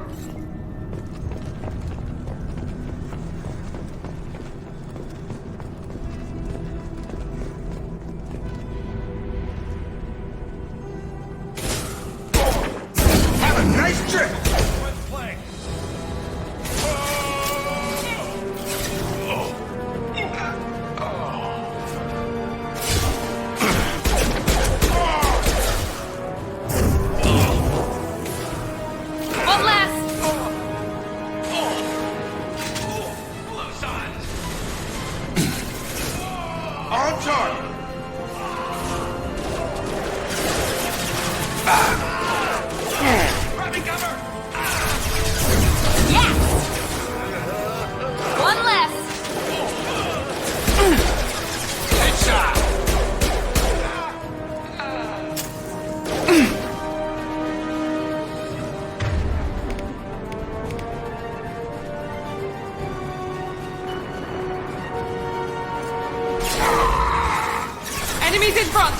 Have a nice trip! One less! in front!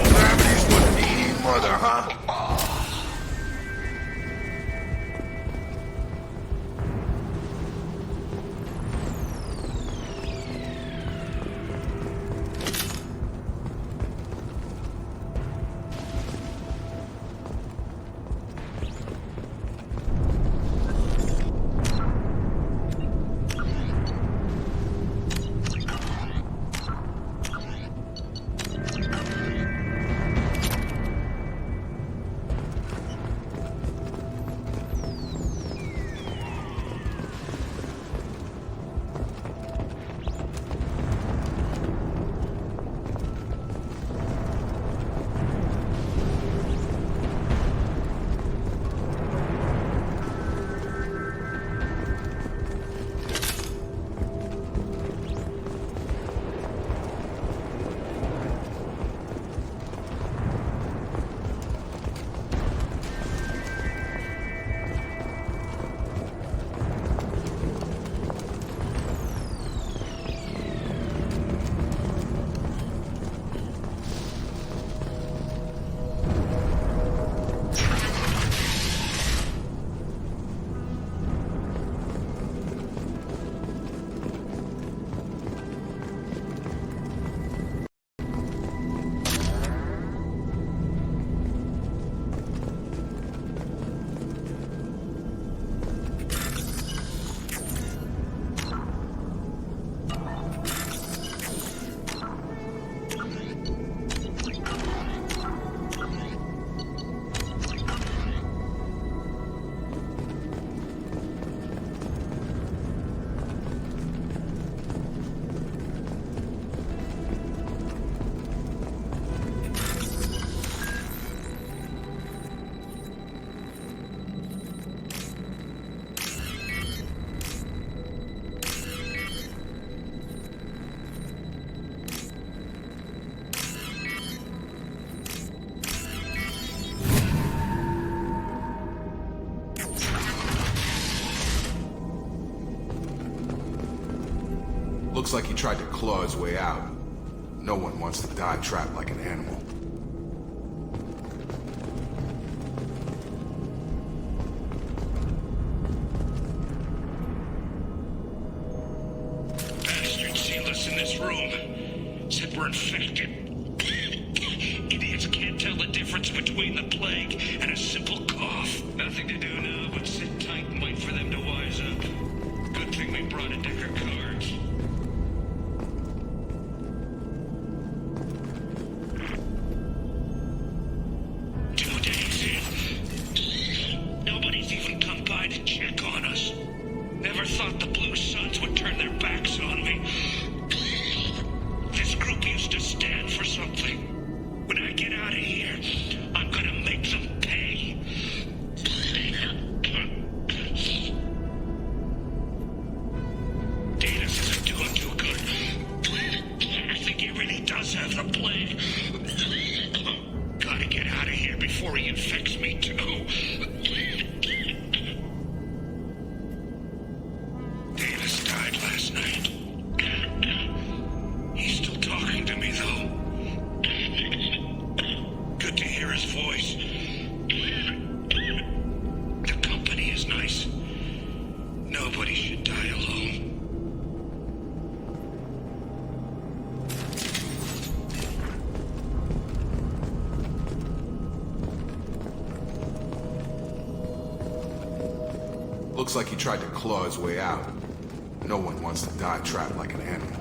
Gravity's what mean, mother, huh? Looks like he tried to claw his way out. No one wants to die trapped like an animal. Bastard sealed us in this room. Said we're infected. Idiots can't tell the difference between the plague and a simple cough. Nothing to do now but sit tight and wait for them to wise up. Good thing we brought a deck of cards. Nobody's even come by to check on us. Never thought the Blue Suns would turn their backs on me. This group used to stand for something. When I get out of here, I'm gonna make them pay. Datus isn't doing too good. I think he really does have the plague. Gotta get out of here before he infects me too. Davis died last night. He's still talking to me, though. Good to hear his voice. The company is nice. Nobody should die alone. Looks like he tried to claw his way out. No one wants to die trapped like an animal.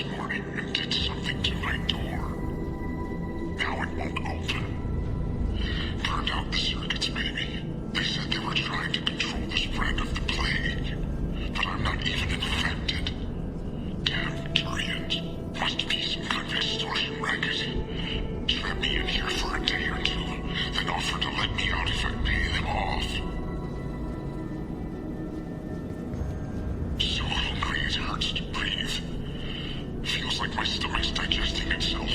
this morning and did something to my door. Now it won't open. Turned out the circuits, maybe. They said they were trying to control the spread of the plague. But I'm not even infected. Damn Turians. Must be some kind of extortion racket. Trap me in here for a day or two, then offer to let me out if I pay them off. So hungry it hurts to breathe. Feels like my stomach's digesting itself.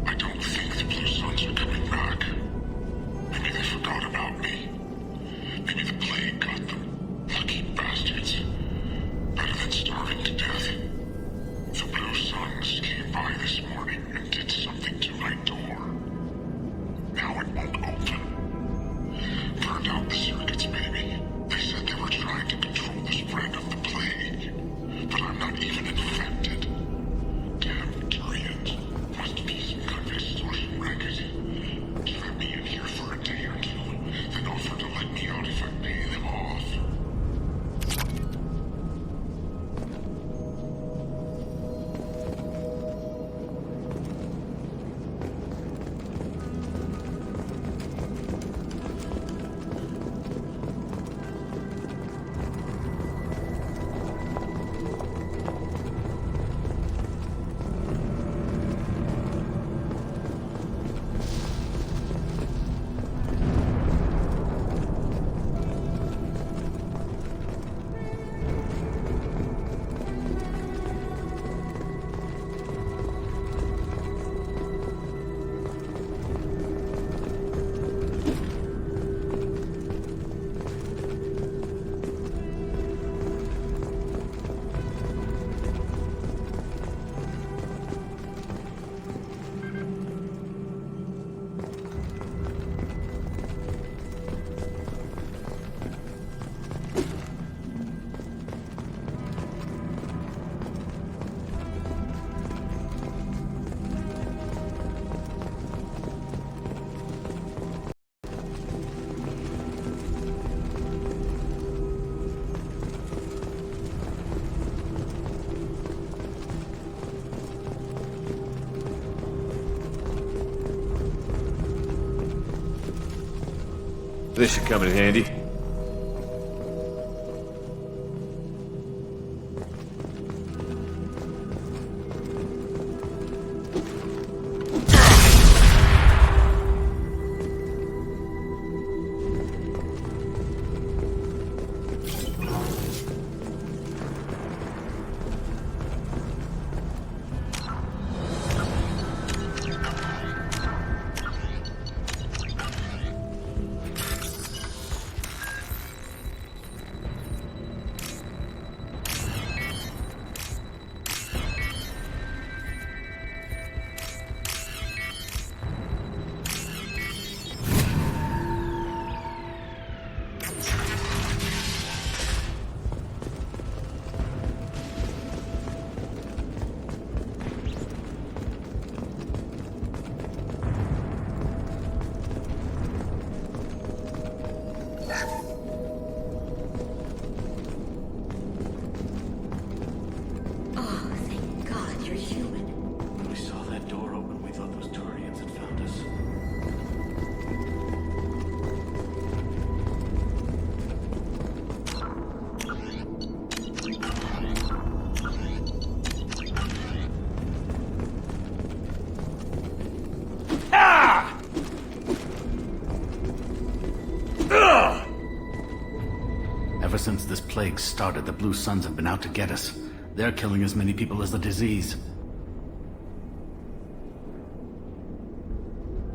I don't think the Blue Suns are coming back. Maybe they forgot about me. Maybe the plague got them. Lucky bastards. Better than starving to death. The Blue Suns came by this morning and did something to my door. Now it won't open. Turned out the circuits, maybe. They said they were trying to control the spread of the plague. But I'm not even infected. Damn Turians. Must be some kind of extortion racket. Trap me in here for a day or two, then offer to let me out if I pay them off. This should come in handy. Ever since this plague started, the Blue Suns have been out to get us. They're killing as many people as the disease.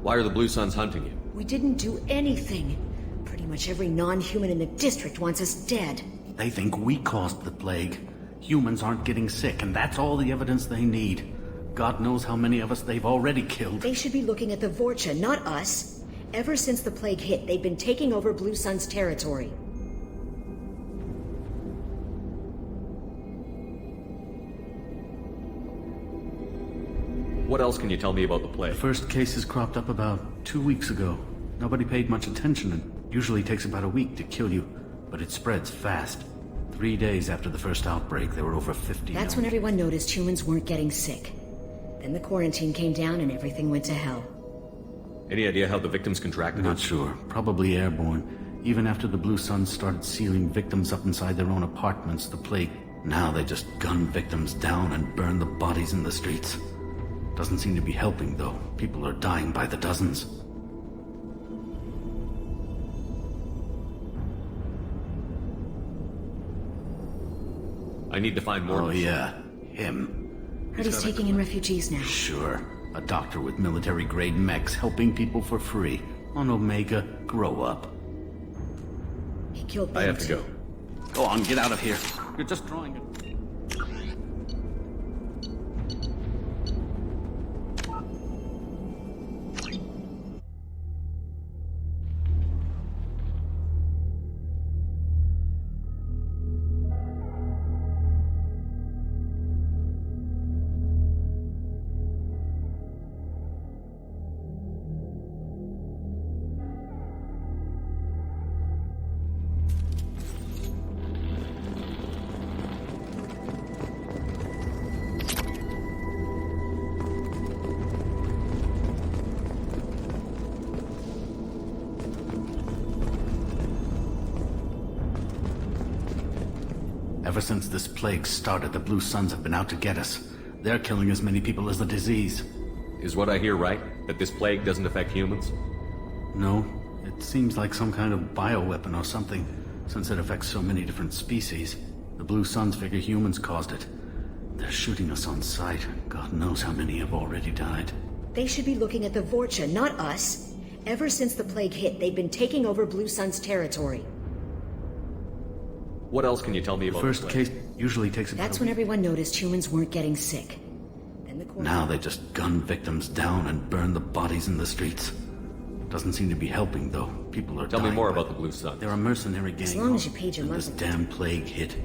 Why are the Blue Suns hunting you? We didn't do anything. Pretty much every non-human in the district wants us dead. They think we caused the plague. Humans aren't getting sick, and that's all the evidence they need. God knows how many of us they've already killed. They should be looking at the Vorcha, not us. Ever since the plague hit, they've been taking over Blue Sun's territory. What else can you tell me about the plague? The first cases cropped up about 2 weeks ago. Nobody paid much attention, and usually takes about a week to kill you, but it spreads fast. 3 days after the first outbreak, there were over 50 That's when everyone noticed humans weren't getting sick. Then the quarantine came down and everything went to hell. Any idea how the victims contracted Not it? sure. Probably airborne. Even after the Blue Suns started sealing victims up inside their own apartments, the plague... Now they just gun victims down and burn the bodies in the streets. Doesn't seem to be helping, though. People are dying by the dozens. I need to find more. Oh, yeah. Him. Heard he's taking in refugees now. Sure. A doctor with military-grade mechs helping people for free. On Omega, grow up. He killed them I have to too. go. Go on, get out of here. You're just drawing it. Ever since this plague started, the Blue Suns have been out to get us. They're killing as many people as the disease. Is what I hear right? That this plague doesn't affect humans? No, it seems like some kind of bioweapon or something, since it affects so many different species. The Blue Suns figure humans caused it. They're shooting us on sight. God knows how many have already died. They should be looking at the Vorcha, not us. Ever since the plague hit, they've been taking over Blue Sun's territory. What else can you tell me The about first this plague? case usually takes about That's a when week. everyone noticed humans weren't getting sick. Then the Now they just gun victims down and burn the bodies in the streets. Doesn't seem to be helping, though. People are Tell me dying more by about the Blue Suns. They're a mercenary gang. As long as you paid your and this monthly. damn plague hit.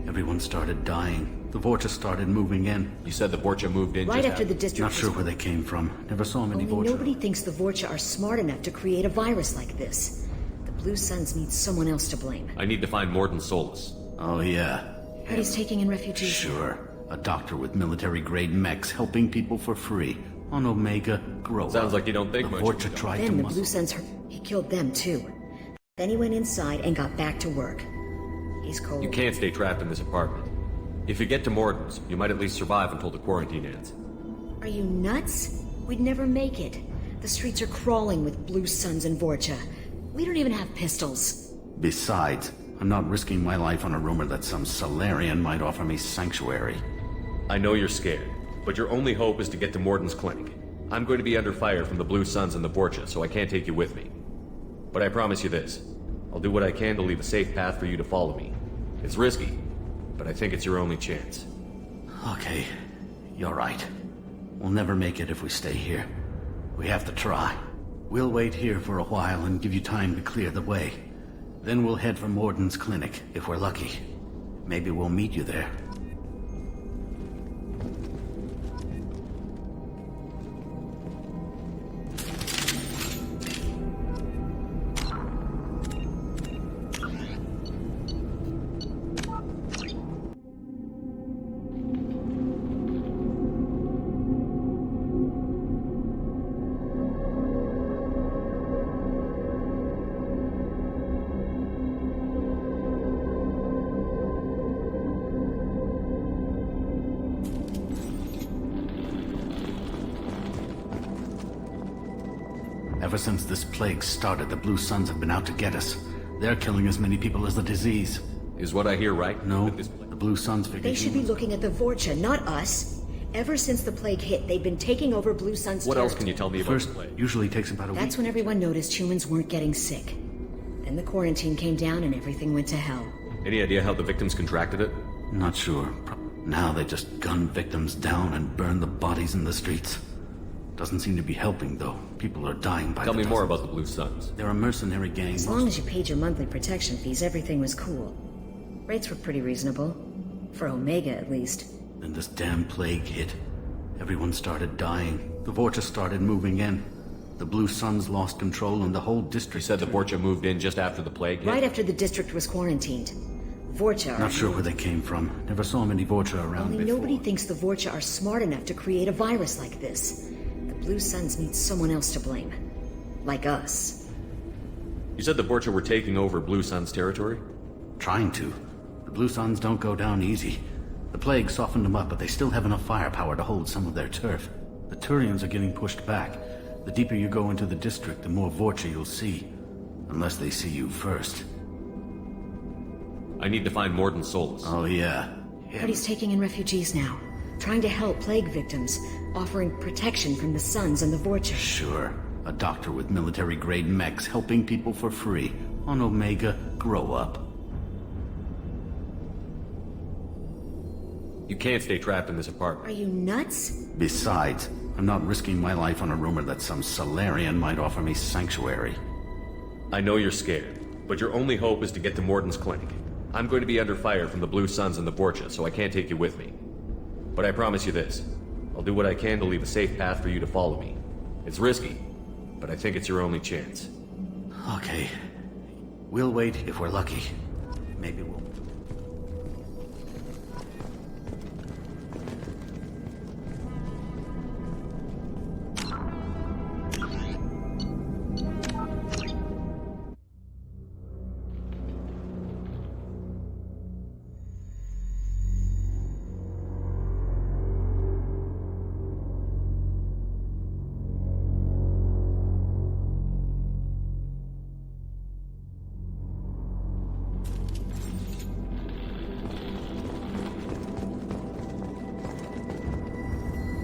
Everyone started dying. The Vorcha started moving in. You said the Vorcha moved in Right just after the district Not was- sure where they came from. Never saw many Only Vorcha. nobody thinks the Vorcha are smart enough to create a virus like this. The Blue Suns need someone else to blame. I need to find Morden Solus. Oh, yeah. Heard he's taking in refugees. Sure. A doctor with military-grade mechs helping people for free. On Omega, grow up. Sounds like you don't think the much. Vorcha tried to Then the muscle. Blue Suns he killed them too. Then he went inside and got back to work. He's cold. You can't stay trapped in this apartment. If you get to Morden's, you might at least survive until the quarantine ends. Are you nuts? We'd never make it. The streets are crawling with Blue Suns and Vorcha. We don't even have pistols. Besides, I'm not risking my life on a rumor that some Solarian might offer me sanctuary. I know you're scared, but your only hope is to get to Morden's clinic. I'm going to be under fire from the Blue Suns and the Vorcha, so I can't take you with me. But I promise you this. I'll do what I can to leave a safe path for you to follow me. It's risky, but I think it's your only chance. Okay, you're right. We'll never make it if we stay here. We have to try. We'll wait here for a while and give you time to clear the way. Then we'll head for Morden's clinic, if we're lucky. Maybe we'll meet you there. Ever since this plague started, the Blue Suns have been out to get us. They're killing as many people as the disease. Is what I hear right? No, the Blue Suns figure They should be looking at the Vorcha, not us. Ever since the plague hit, they've been taking over Blue Sun's What else territory. can you tell me about First, the plague? usually takes about a That's week. when everyone noticed humans weren't getting sick. Then the quarantine came down and everything went to hell. Any idea how the victims contracted it? Not sure. Now they just gun victims down and burn the bodies in the streets. Doesn't seem to be helping, though. People are dying by Tell the me more dozens. about the Blue Suns. They're a mercenary gang. As long as you paid your monthly protection fees, everything was cool. Rates were pretty reasonable. For Omega, at least. Then this damn plague hit. Everyone started dying. The Vorcha started moving in. The Blue Suns lost control and the whole district... You said the Vorcha moved in just after the plague hit? Right after the district was quarantined. Vorcha Not sure where they came from. Never saw many Vorcha around Only before. nobody thinks the Vorcha are smart enough to create a virus like this. The Blue Suns need someone else to blame. Like us. You said the Vorcha were taking over Blue Sun's territory? Trying to. The Blue Suns don't go down easy. The plague softened them up, but they still have enough firepower to hold some of their turf. The Turians are getting pushed back. The deeper you go into the district, the more Vorcha you'll see. Unless they see you first. I need to find Morden Solus. Oh, yeah. But he's taking in refugees now. Trying to help plague victims. Offering protection from the Suns and the Vorcha. Sure. A doctor with military-grade mechs helping people for free. On Omega, grow up. You can't stay trapped in this apartment. Are you nuts? Besides, I'm not risking my life on a rumor that some Solarian might offer me sanctuary. I know you're scared, but your only hope is to get to Morden's clinic. I'm going to be under fire from the Blue Suns and the Vorcha, so I can't take you with me. But I promise you this. I'll do what I can to leave a safe path for you to follow me. It's risky, but I think it's your only chance. Okay. We'll wait if we're lucky. Maybe we'll...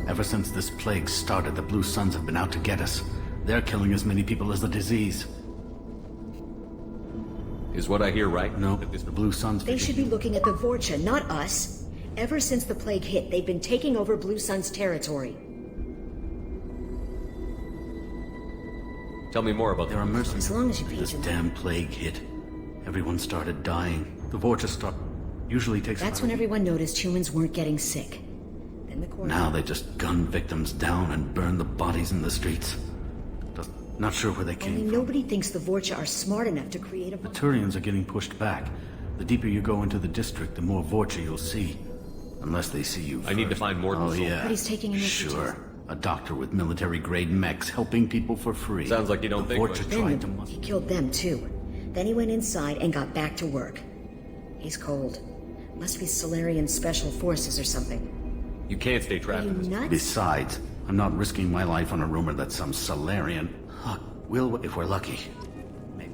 Ever since this plague started, the Blue Suns have been out to get us. They're killing as many people as the disease. Is what I hear right? No, the Blue Suns... They should be looking at the Vorcha, not us. Ever since the plague hit, they've been taking over Blue Sun's territory. Tell me more about There are mercenaries. As long as you pay This attention. damn plague hit. Everyone started dying. The Vorcha stopped. Usually takes... That's when everyone noticed humans weren't getting sick. Then the court... Now they just gun victims down and burn the bodies in the streets. Not sure where they came Only from. nobody thinks the Vorcha are smart enough to create a... The Turians are getting pushed back. The deeper you go into the district, the more Vorcha you'll see. Unless they see you first. I need to find Morden Oh, Solus. yeah. But he's taking in refugees. Sure. A doctor with military-grade mechs helping people for free. Sounds like you don't the think Vorcha much. tried to... Then he killed them too. Then he went inside and got back to work. He's cold. Must be Solarian Special Forces or something. You can't stay Are trapped you in this. nuts? Besides, I'm not risking my life on a rumor that some Solarian... We'll if we're lucky. Maybe.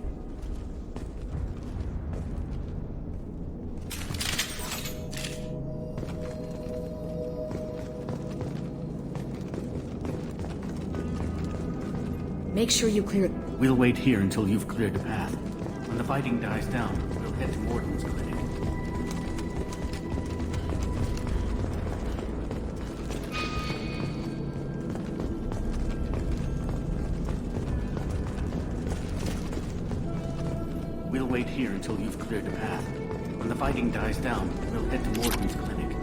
Make sure you clear it. We'll wait here until you've cleared the path. When the fighting dies down, we'll head to Morden's clinic. We'll wait here until you've cleared the path. When the fighting dies down, we'll head to Morden's clinic.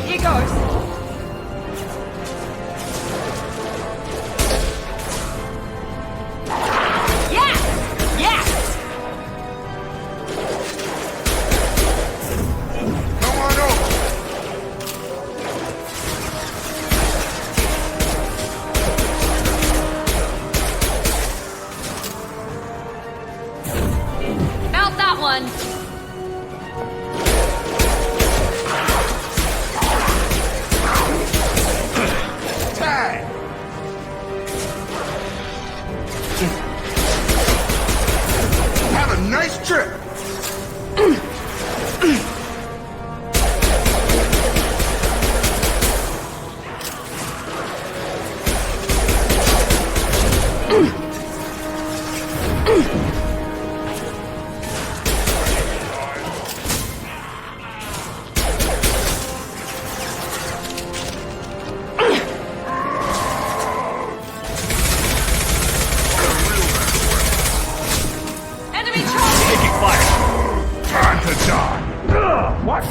Here goes. Yes! Yes! Come on over. Out that one. Tag! Have a nice Trip! Enemy charge! Taking fire! Time to die! What?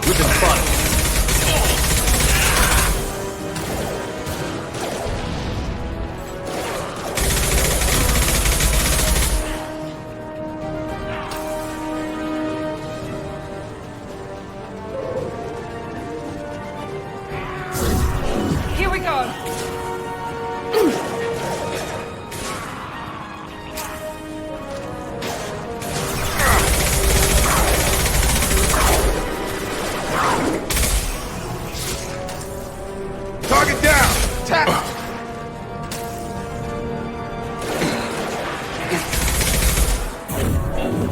Looking fun. Here we go! Target down! Tap!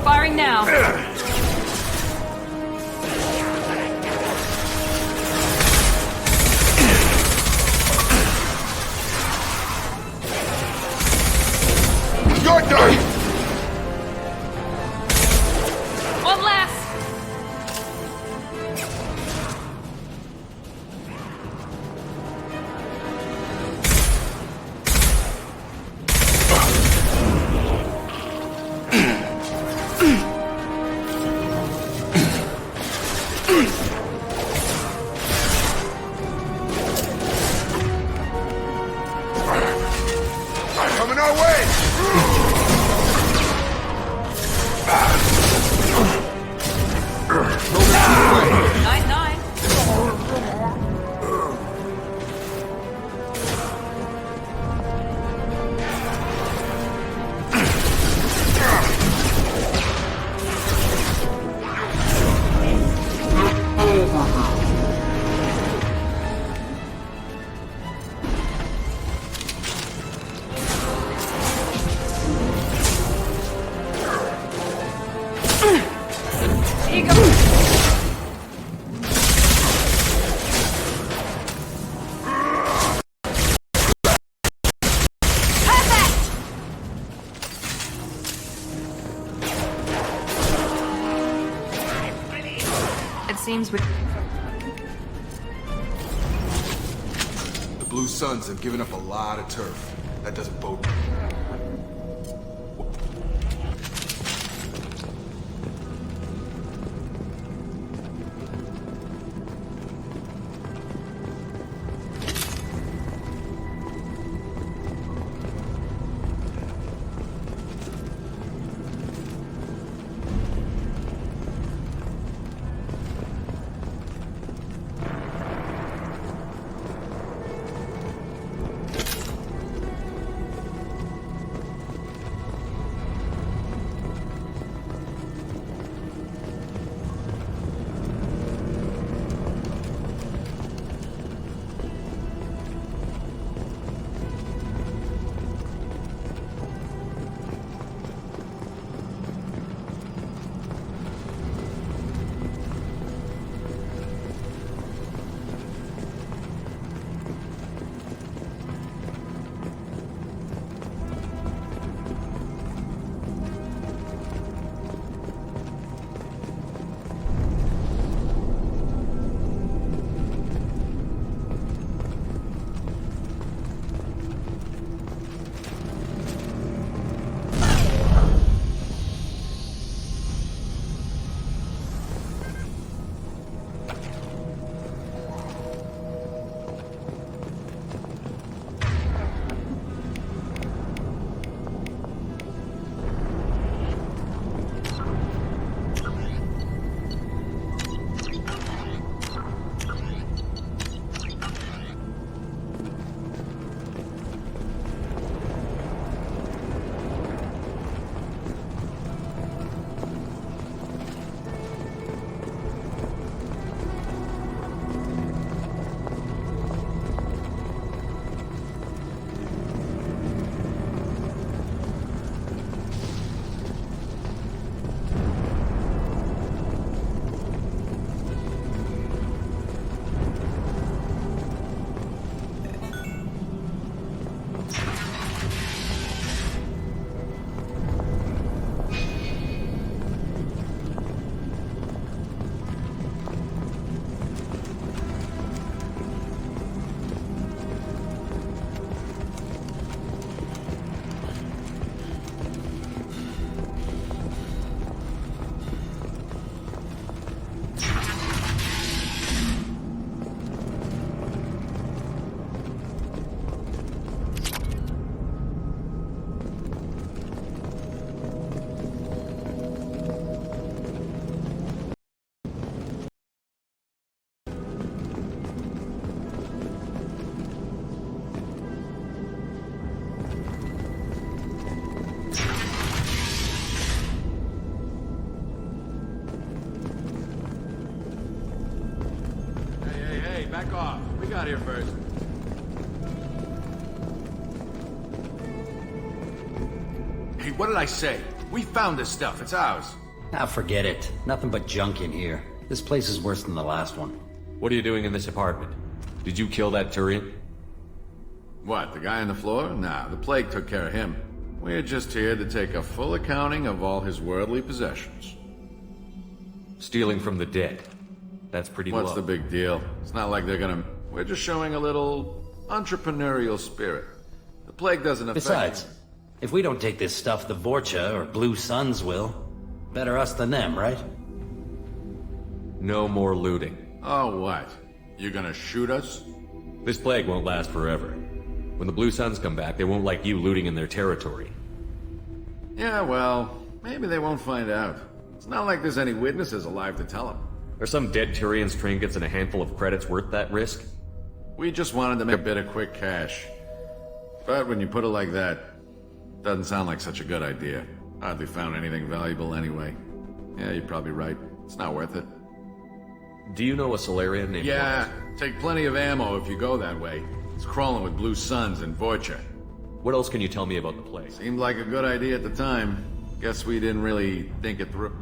Firing now. Your turn! One last. Coming our way! Nine, nine. seems we... The Blue Suns have given up a lot of turf. That doesn't bode. Back off. We got here first. Hey, what did I say? We found this stuff. It's ours. Now forget it. Nothing but junk in here. This place is worse than the last one. What are you doing in this apartment? Did you kill that Turian? What, the guy on the floor? Nah, the plague took care of him. We're just here to take a full accounting of all his worldly possessions. Stealing from the dead. That's pretty low. What's the big deal? It's not like they're gonna... We're just showing a little entrepreneurial spirit. The plague doesn't affect... Besides, if we don't take this stuff, the Vorcha or Blue Suns will. Better us than them, right? No more looting. Oh, what? You gonna shoot us? This plague won't last forever. When the Blue Suns come back, they won't like you looting in their territory. Yeah, well, maybe they won't find out. It's not like there's any witnesses alive to tell them. Are some dead Turians' trinkets and a handful of credits worth that risk? We just wanted to make a bit of quick cash. But when you put it like that, doesn't sound like such a good idea. Hardly found anything valuable anyway. Yeah, you're probably right. It's not worth it. Do you know a Solarian named Yeah, take plenty of ammo if you go that way. It's crawling with Blue Suns and Vorcha. What else can you tell me about the place? Seemed like a good idea at the time. Guess we didn't really think it through.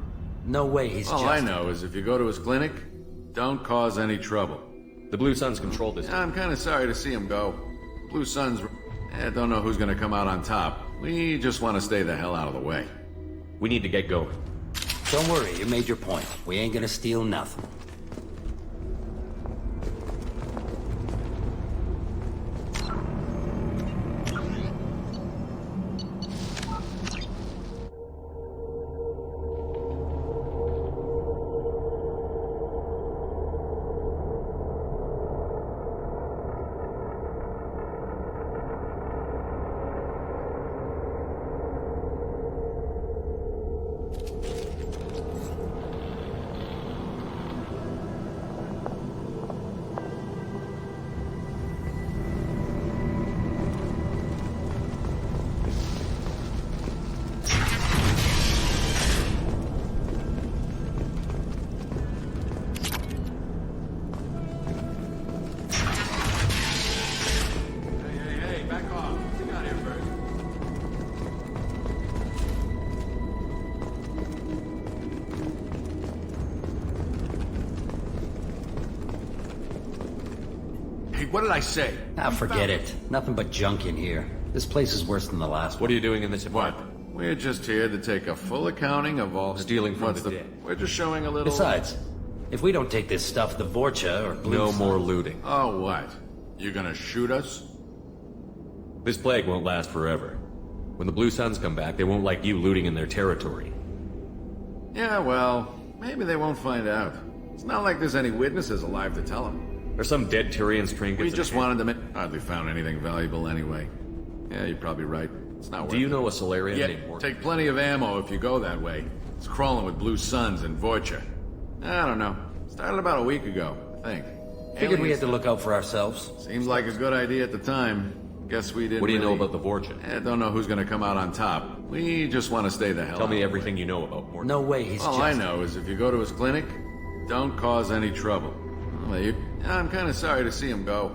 No way he's All I know is if you go to his clinic, don't cause any trouble. The Blue Suns control this. I'm kind of sorry to see him go. Blue Suns, don't know who's gonna come out on top. We just want to stay the hell out of the way. We need to get going. Don't worry, you made your point. We ain't gonna steal nothing. What did I say? Ah, forget it. Nothing but junk in here. This place is worse than the last one. What are you doing in this What? apartment? We're just here to take a full accounting of all... Stealing from What's the dead. We're just showing a little... Besides, if we don't take this stuff, the Vorcha or Blue No Suns- more looting. Oh, what? You gonna shoot us? This plague won't last forever. When the Blue Suns come back, they won't like you looting in their territory. Yeah, well, maybe they won't find out. It's not like there's any witnesses alive to tell them. There's some dead Tyrians trinkets. We just wanted them... Hardly found anything valuable anyway. Yeah, you're probably right. It's not worth it. Do you know a Solarian Yeah, named Morton? take plenty of ammo if you go that way. It's crawling with Blue Suns and Vorcha. I don't know. Started about a week ago, I think. Figured we had to look out for ourselves. Seemed like a good idea at the time. Guess we didn't What do you know really- about the Vorcha? Don't know who's gonna come out on top. We just want to stay the hell Tell out me of the everything you know about Morton. No way he's All just... I know is if you go to his clinic, don't cause any trouble. Well, I'm kind of sorry to see him go.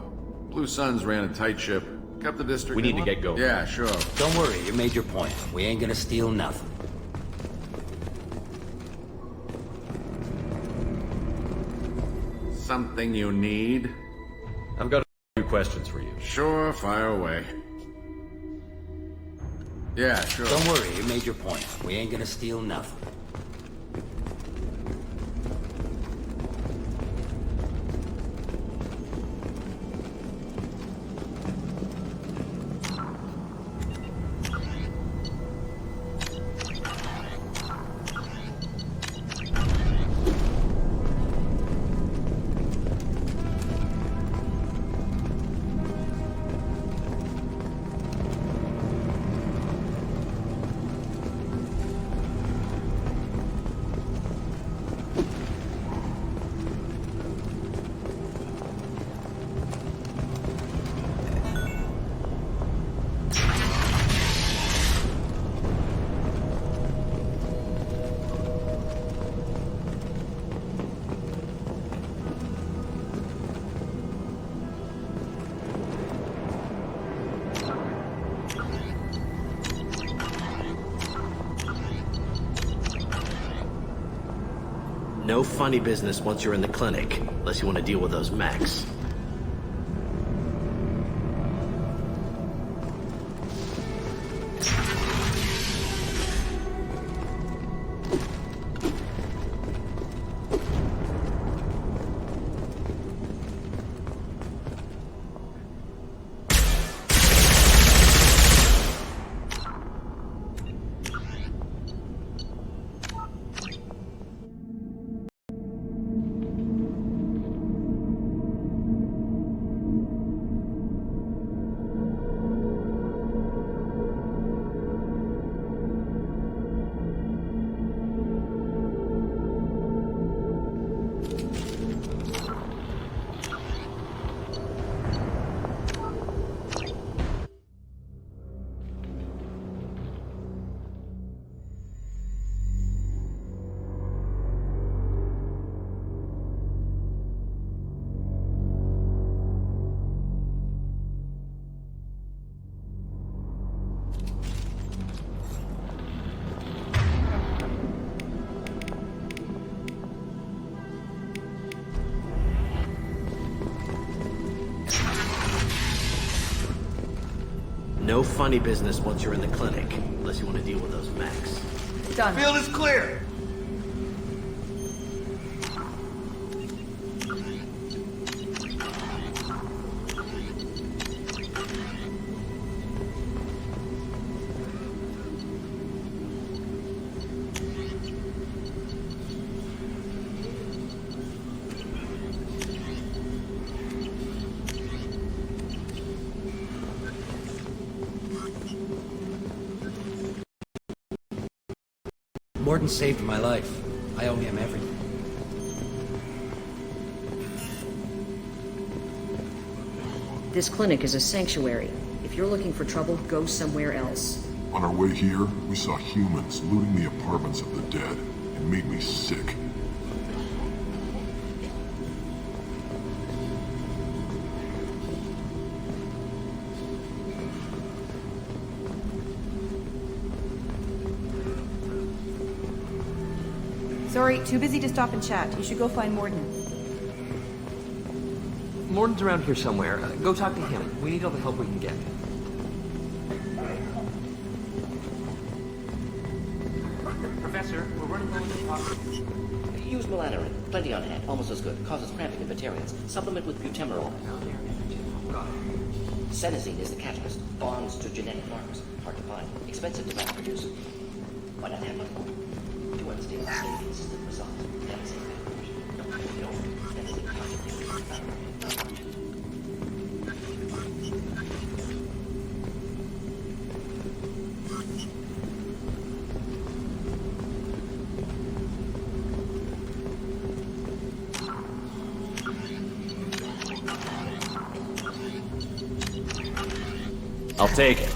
Blue Suns ran a tight ship. Kept the district... We need to get going. Yeah, sure. Don't worry, you made your point. We ain't gonna steal nothing. Something you need? I've got a few questions for you. Sure, fire away. Yeah, sure. Don't worry, you made your point. We ain't gonna steal nothing. No funny business once you're in the clinic, unless you want to deal with those mechs. No funny business once you're in the clinic, unless you want to deal with those mechs. Done. Field is clear. Morton saved my life. I owe him everything. This clinic is a sanctuary. If you're looking for trouble, go somewhere else. On our way here, we saw humans looting the apartments of the dead. It made me sick. Sorry, too busy to stop and chat. You should go find Morden. Morton's around here somewhere. Go talk to him. We need all the help we can get. Professor, we're running low on property. Use melanorin. Plenty on hand. Almost as good. Causes cramping in vegetarians. Supplement with butemerol. Senescene is the catalyst. Bonds to genetic markers. Hard to find. Expensive to mass produce. Why not have much more? To understand the safety system results. I'll take it.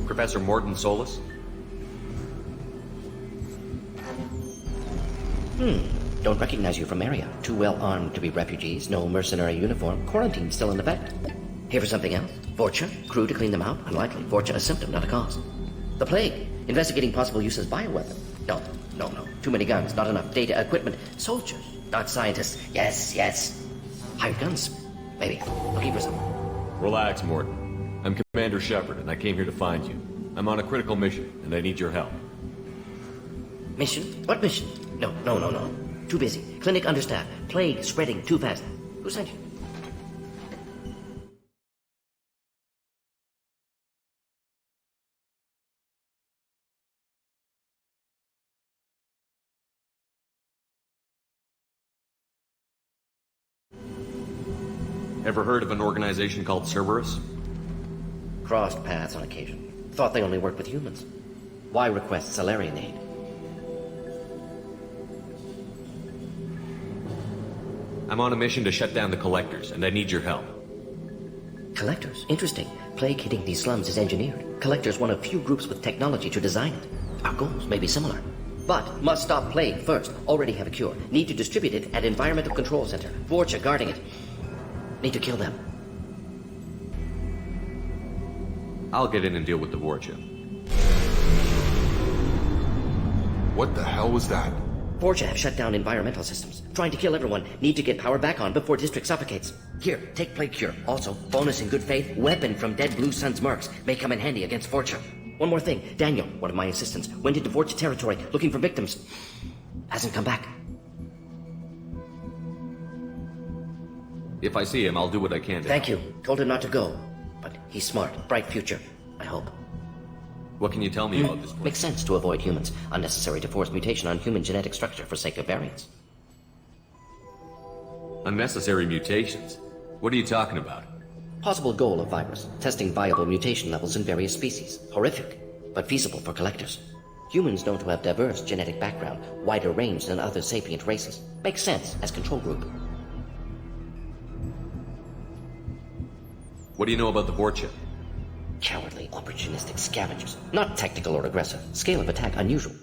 Professor Morton Solus? Don't recognize you from area. Too well armed to be refugees, no mercenary uniform, quarantine still in effect. Here for something else? Vorcha? Crew to clean them out? Unlikely. Vorcha a symptom, not a cause. The plague? Investigating possible use as bioweapon? No. Too many guns, not enough data, equipment. Soldiers, not scientists. Yes. Hired guns? Maybe. Looking for some. Relax, Morton. I'm Commander Shepard, and I came here to find you. I'm on a critical mission, and I need your help. Mission? What mission? No. Too busy. Clinic understaffed. Plague spreading too fast. Who sent you? Ever heard of an organization called Cerberus? Crossed paths on occasion. Thought they only worked with humans. Why request Salarian aid? I'm on a mission to shut down the Collectors, and I need your help. Collectors? Interesting. Plague hitting these slums is engineered. Collectors one of few groups with technology to design it. Our goals may be similar. But must stop plague first. Already have a cure. Need to distribute it at Environmental Control Center. Vorcha guarding it. Need to kill them. I'll get in and deal with the Vorcha. What the hell was that? Vorcha have shut down environmental systems. Trying to kill everyone. Need to get power back on before district suffocates. Here, take plague cure. Also, bonus in good faith, weapon from dead Blue Sun's mercs. May come in handy against Vorcha. One more thing. Daniel, one of my assistants, went into Vorcha territory looking for victims. Hasn't come back. If I see him, I'll do what I can to Thank help. you. Told him not to go. But he's smart. Bright future. I hope. What can you tell me about this place? Makes sense to avoid humans. Unnecessary to force mutation on human genetic structure for sake of variants. Unnecessary mutations? What are you talking about? Possible goal of virus. Testing viable mutation levels in various species. Horrific, but feasible for collectors. Humans known to have diverse genetic background, wider range than other sapient races. Makes sense as control group. What do you know about the Vorcha? Cowardly, opportunistic scavengers. Not technical or aggressive. Scale of attack unusual.